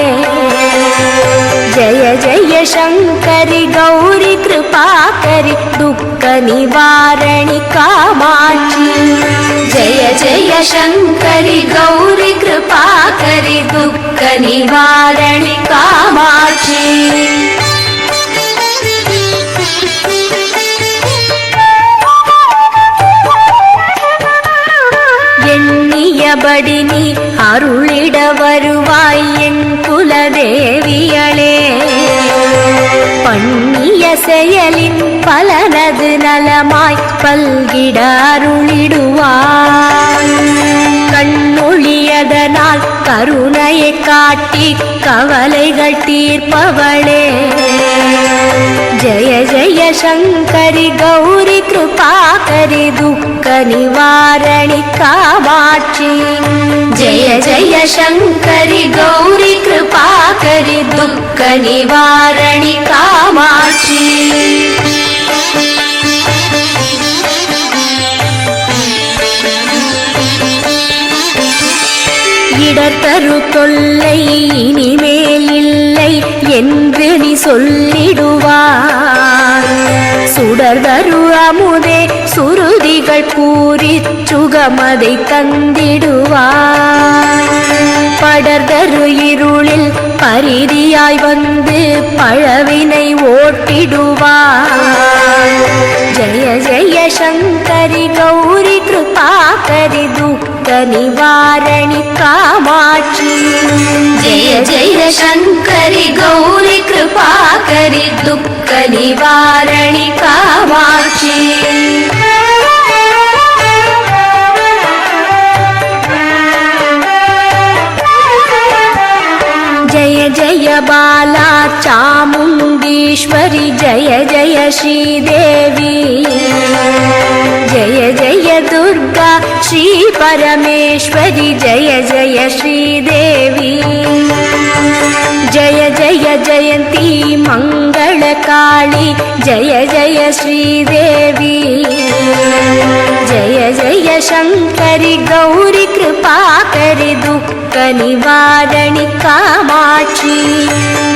ஜய ஜய சங்கரி கௌரி கிருபாகரி துக்க நிவாரணி காமாட்சி. ஜய ஜய சங்கரி கௌரி கிருபாகரி துக்க நிவாரணி காமாட்சி. எண்ணியபடி நீ அருளிட வருவாய் என் குலதேவியளே. பண்ணிய செயலின் பலனது நலமாய் பல்கிட அருளிடுவாய். கண்ணொழியதனால் கருணையை காட்டி கவலைகள் தீர்ப்பவளே. ஜய ஜய சங்கரி கௌரி கிருபாகரி துக்க நிவாரணி காமாட்சி. ஜய ஜய சங்கரி கௌரி கிருபாகரி துக்க நிவாரணி காமாட்சி. இடர்தரு தொல்லை இனிமேல் இல்லை என்று நீ சொல்லிடுவார். சுடர்தரு அமுதே சுருதிகள் கூறி சுகமதை தந்திடுவார். படர்தரு இருளில் பரிதியாய் வந்து பழவினை ஓட்டிடுவார். ஜய ஜய சங்கரி கௌரி கிருபாகரி துக்க நிவாரணி காமாட்சி. ஜய ஜய சங்கரி கௌரி கிருபாகரி துக்க நிவாரணி காமாட்சி. जय जय बाला चामुंडीश्वरी जय जय श्रीदेवी जय जय दुर्गा श्री परमेश्वरी जय जय श्रीदेवी जय जय जयन्ती मङ्गलकाली जय जय श्रीदेवी जय जय शङ्करि गौरि कृपाकरि दुःखनिवारणि कामाक्षी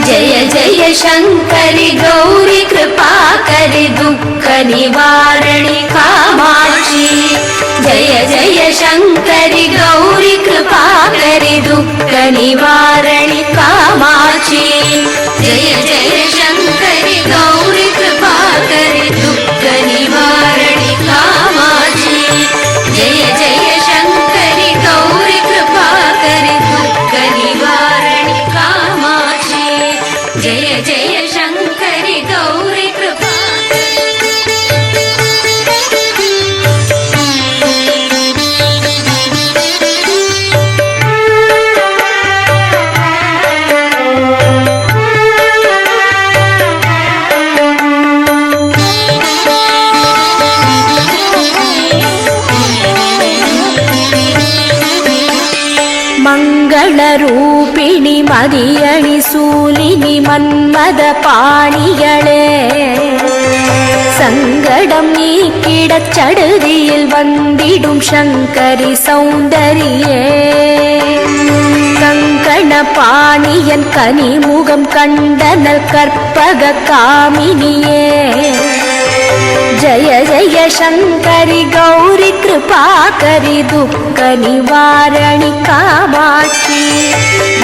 जय जय शङ्करि गौरि कृपाकरि दुःखनिवारणि कामाक्षी जय जय शङ्करि गौरि कृपाकरि दुःखनिवारणि कामाक्षी जय जय शङ्करि गौरि कृपाकरि दुःखनिवारणि कामाक्षी जय जय शङ्करि गौरि कृपाकरि दुःखनिवारणि कामाक्षी जय जय शङ्करि गौरि മംഗളരൂപിണി മതിയണി സൂലിനി മന്മദ പാണിയളെ സങ്കടം നീക്കിടച്ചടുതിയിൽ വന്നിടും ശങ്കരി സൗന്ദര്യേ കങ്കണ പാണിയൻ കനിമുഖം കണ്ടനൽ കற்பക കാമിനിയേ जय जय शङ्करि गौरि कृपाकरि दुःखनिवारणि कामाक्षी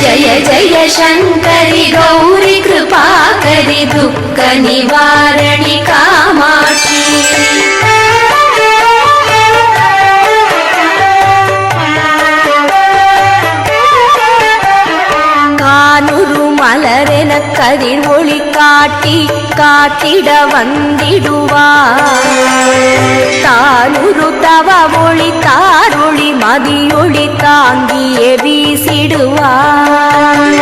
जय जय शङ्करि गौरि कृपाकरि दुःखनिवारणि कामाक्षी கானுரு மலரென கதிர் ஒளி காட்டி காட்டிட வந்திடுவார் தானுரு தவ ஒளி தாரொளி மதியொளி தாங்கியே வீசிடுவார்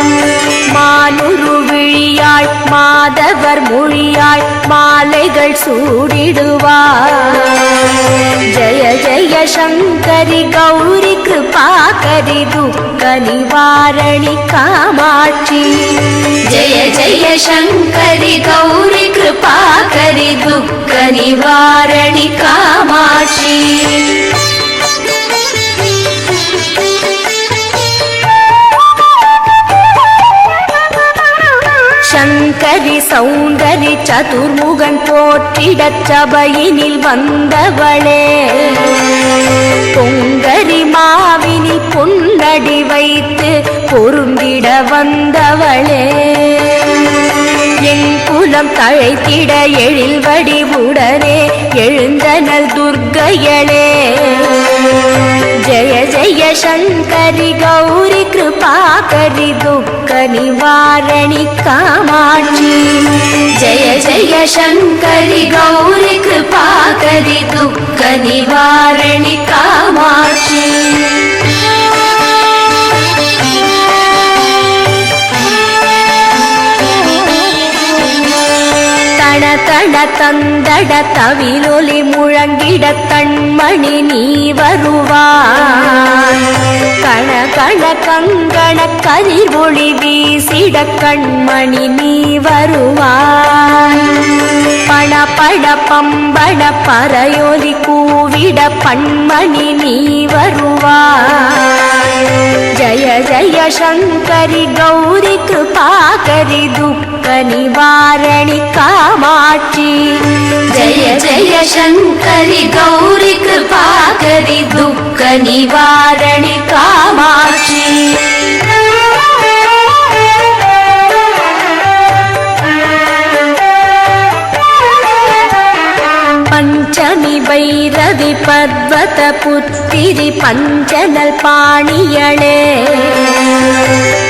மானுரு விழியாள் மாதவர் மொழியாள் மாலைகள் சூடிடுவார் ஜய ஜய शङ्करि गौरि कृपाकरि दुःखनिवारणि कामाक्षी जय जय शङ्करि गौरि कृपाकरि दुःखनिवारणि कामाक्षी शङ्करि सौन्दरि चतुर्मुगन् போற்றிடச் சபையினில் வந்தவளே பொங்கரி மாவினில் பொன்னடி வைத்து பொருந்திட வந்தவளே என் குலம் தழைத்திட எழில் வடிவுடனே எழுந்தனல் துர்க்கையளே जय जय शङ्करि गौरि कृपाकरि दुःखनिवारणि कामाक्षी जय जय शङ्करि गौरि कृपाकरि दुःखनिवारणि कामाक्षी தண தண தந்தட தவிலொலி முழங்கிட தன்மணி நீ வருவாய் கண கண கங்கண கதிர் ஒளி வீசிட கண்மணி நீ வருவாய் பண பட பம்பட பறையொலி கூவிட பண்மணி நீ வருவாய் ஜய ஜய शङ्करि गौरि कृपाकरि दुःखनिवारणि कामाक्षी जय जय शङ्करि गौरि कृपाकरि दुःखनिवारणि कामाक्षी पंचमी भैरवि पर्वत पुत्तिरि पंचनल पाणियळे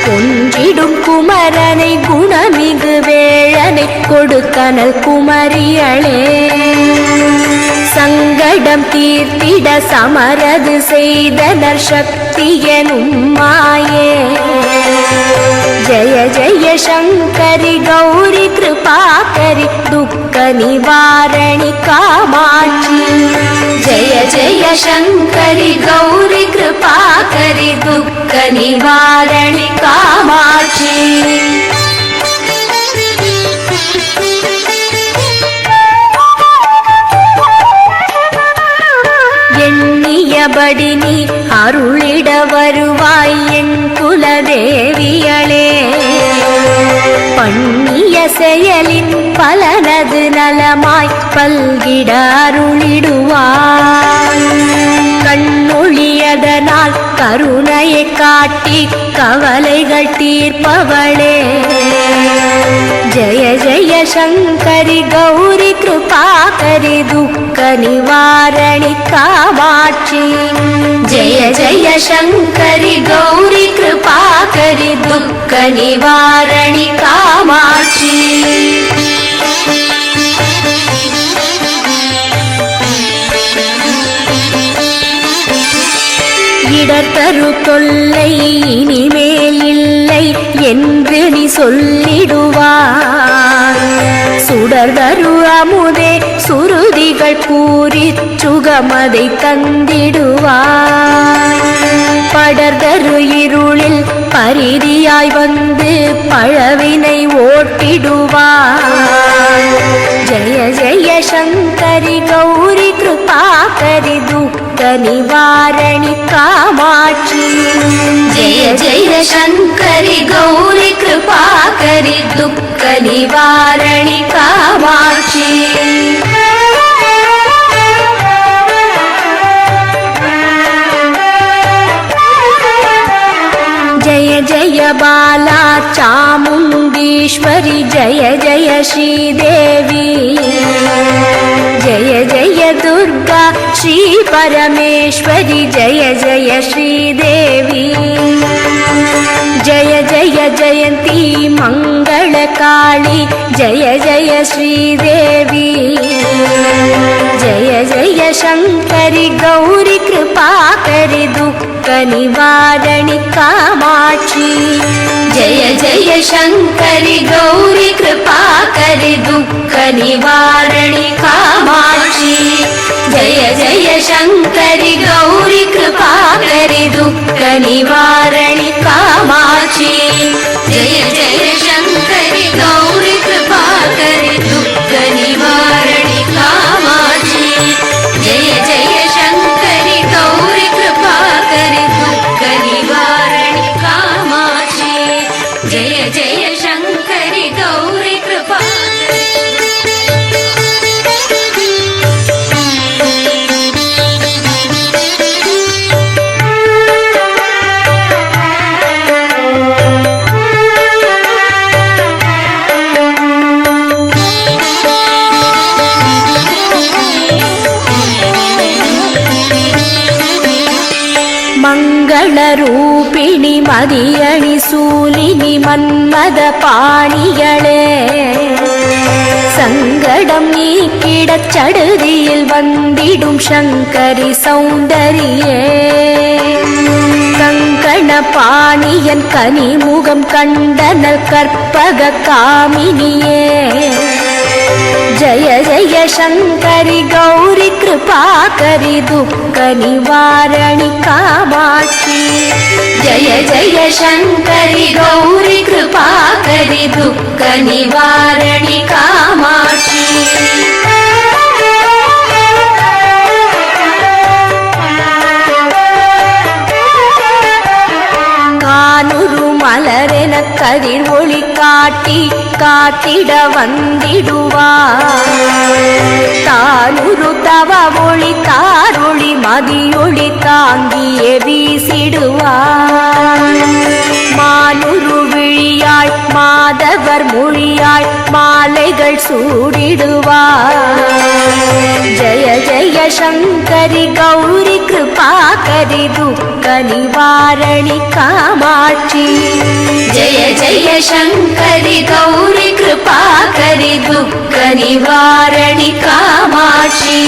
कुंजिडुम कुमरनै गुणमिगु वेळनै கொடுத்தனல் குமரியளே சங்கடம் தீர்த்திட சமரது செய்தனர் சக்தி எனும் மாயே जय जय शङ्करि गौरि कृपाकरि दुःखनिवारणि कामाक्षी जय जय शङ्करि गौरि कृपाकरि दुःखनिवारणि कामाक्षी வருவாய் என் குலதேவியளே. பண்ணிய செயலின் பலனது நலமாய் பல்கிட அருளிடுவாய். கண்ணொழியதனால் கருணையை காட்டி கவலைகள் தீர்ப்பவளே. ஜய ஜய சங்கரி கௌரி கிருபாகரி துக்க நிவாரணி காமாட்சி. ஜய ஜய சங்கரி கௌரி கிருபாகரி துக்க நிவாரணி காமாட்சி. இடர்தரு தொல்லை இனிமேல் இல்லை என்று நீ சொல்லிடுவாய். சுடர்தரு அமுதே சுருதிகள் கூறி சுகமதை தந்திடுவாய். படர்தரு இருளில் பரிதியாய் வந்து பழவினை ஓட்டிடுவாய். ஜய ஜய சங்கரி கௌரி கிருபாகரி துக்க நிவாரணி காமாட்சி. ஜய ஜய சங்கரி கௌரி கிருபாகரி துக்க நிவாரணி காமாட்சி. जय जय बाला चामुण्डीश्वरी जय जय श्रीदेवी. जय जय दुर्गा श्री परमेश्वरी जय जय श्रीदेवी. जय जय जयंती मंगलकाली जय जय श्रीदेवी. जय जय शंकरी गौरी कृपाकरी दुख निवारणि कामाक्षी. जय जय शंकरी गौरी कृपाकरी दुख निवारणि कामाक्षी. जय जय शंकरी गौरी कृपाकरी दुख निवारणि कामाक्षी. जय जय शंकरी गौरी कृपाकरी दुख निवारणि कामाक्षी. जय जय शंकरी गौरी कृपाकरी दुख निवारणि कामाक्षी. जय जय शंकरी गौरी कृपाकरी. ಮಂಗಳರೂಪಿಣಿ ಮದಿಯಣಿ ಸೂಲಿನಿ ಮನ್ಮದ ಪಾಣಿಗಳೇ. சங்கடம் நீக்கிடச் சடுதியில் வந்திடும் சங்கரி சௌந்தரியே. கங்கண பாணியன் கனிமுகம் கண்டனல் கற்பக காமினியே. जय जय शंकरी गौरी कृपाकरी दुख निवारणि कामाक्षी. जय जय शंकरी गौरी कृपाकरी दुख निवारणि कामाक्षी. கானுரு மலரென கதிர் ஒளி காட்டி காத்திட வந்திடுவார். தானுரு தவ ஒளி தாரொளி மதியொளி தாங்கியே வீசிடுவார். மானுரு விழியாய் மாதவர் மொழியாய் மாலைகள் சூடிடுவார். ஜய ஜய शंकरी गौरी कृपाकरी दुख निवारणि कामाक्षी. जय जय शंकरी गौरी कृपाकरी दुख निवारणि कामाक्षी.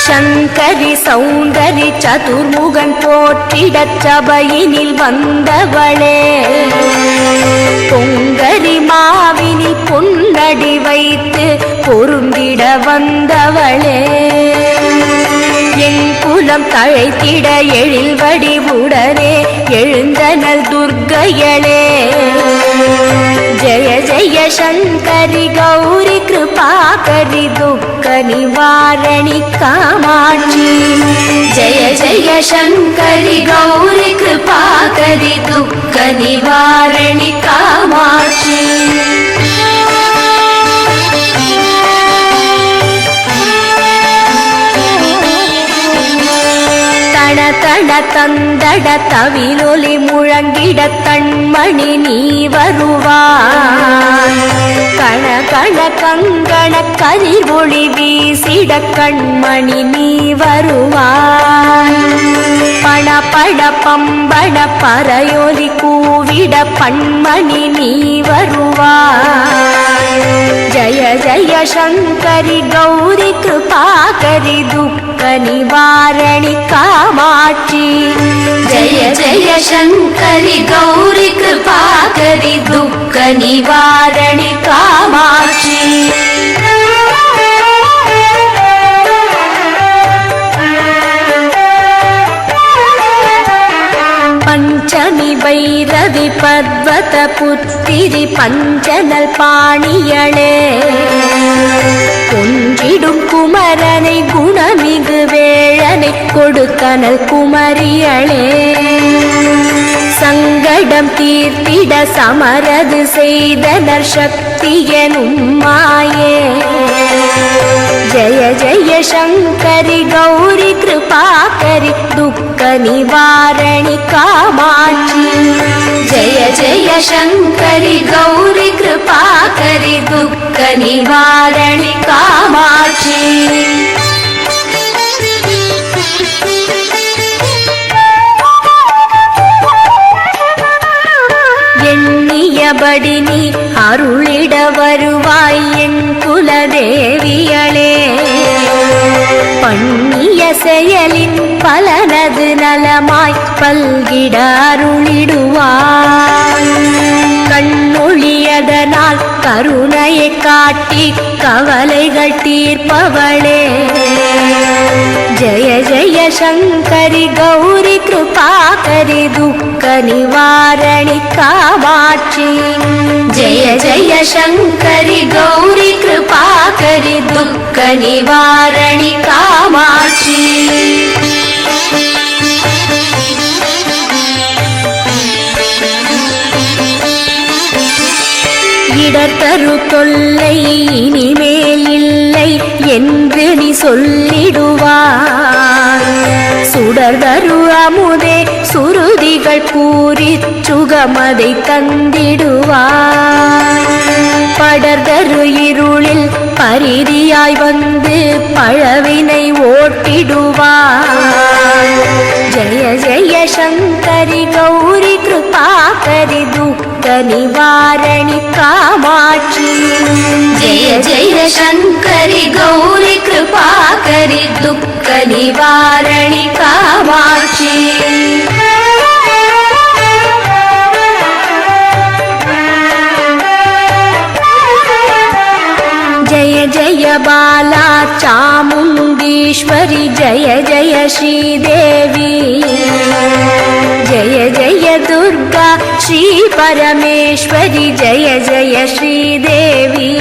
शंकरी सौंदरी चतुर्मुगन போற்றிடச் சபையினில் வந்தவளே. பொங்கரி மாவினில் பொன்னடி வைத்து பொருந்திட வந்தவளே. என் குலம் தழைத்திட எழில் வடிவுடனே எழுந்தனல் துர்க்கையளே. जय जय शङ्करि गौरि कृपाकरि दुःख निवारणि कामाक्षि जय जय शङ्करि गौरि कृपाकरि दुःख निवारणि कामाक्षि தண தண தந்தட தவிலொலி முழங்கிட கண்மணி நீ வருவாய் கண கண கங்கண கதிர் ஒளி வீசிட கண்மணி நீ வருவாய் பண பட பம்பட பறையொலி கூவிட பண்மணி நீ வருவாய் जय जय शङ्करि गौरि कृपाकरि दुःख निवारणि कामाक्षि जय जय शङ्करि गौरि कृपाकरि दुःख निवारणि कामाक्षि पंचमी भैरवि पर्वत पुत्तिरि पंचनल पाणियळे கொன்றிடும் குமரனை குணமிகு வேழனை கொடுத்தனல் குமரியளே சங்கடம் தீர்த்திட சமரது செய்தனர் சக்தி எனும் மாயே जय जय शङ्करि गौरि कृपाकरि दुःख निवारणि कामाक्षि जय जय शङ्करि गौरि कृपाकरि दुःख निवारणि कामाक्षि எண்ணியபடி நீ அருளிட வருவாய் என் குலதேவியளே பண்ணிய செயலின் பலனது நலமாய் பல்கிட அருளிடுவாய் கண்ணொழியதனால் கருணையை காட்டி கவலைகள் தீர்ப்பவளே जय जय शङ्करि गौरि कृपाकरि दुःख निवारणि कामाक्षि जय जय शङ्करि गौरि कृपाकरि दुःख निवारणि कामाक्षि இடர்தரு தொல்லை இனிமேல் இல்லை என்று நீ சொல்லிடுவாய் சுடர்தரு அமுதே சுருதிகள் கூறி சுகமதை தந்திடுவாய் படர்தரு இருளில் பரிதியாய் வந்து பழவினை ஓட்டிடுவாய் जय जय शङ्करि गौरि कृपाकरि दुःख निवारणि कामाक्षि जय जय शङ्करि गौरि कृपाकरि दुःख निवारणि कामाक्षि जय जय बाला चामुण्डीश्वरि जय जय श्रीदेवी जय जय दुर्गा श्री परमेश्वरि जय जय श्रीदेवी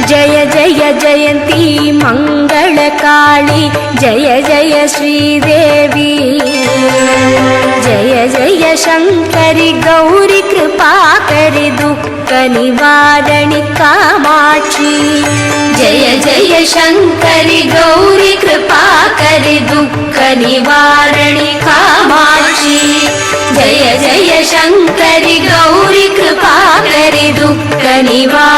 जय जय जयन्ती मङ्गलकाली जय जय श्रीदेवी जय जय शङ्करि गौरि कृपाकरि दुःख निवारणि कामाक्षि जय जय शङ्करि गौरि कृपाकरि दुःख निवारणि कामाक्षि जय जय शङ्करि गौरि कृपाकरि दुःख निवारणि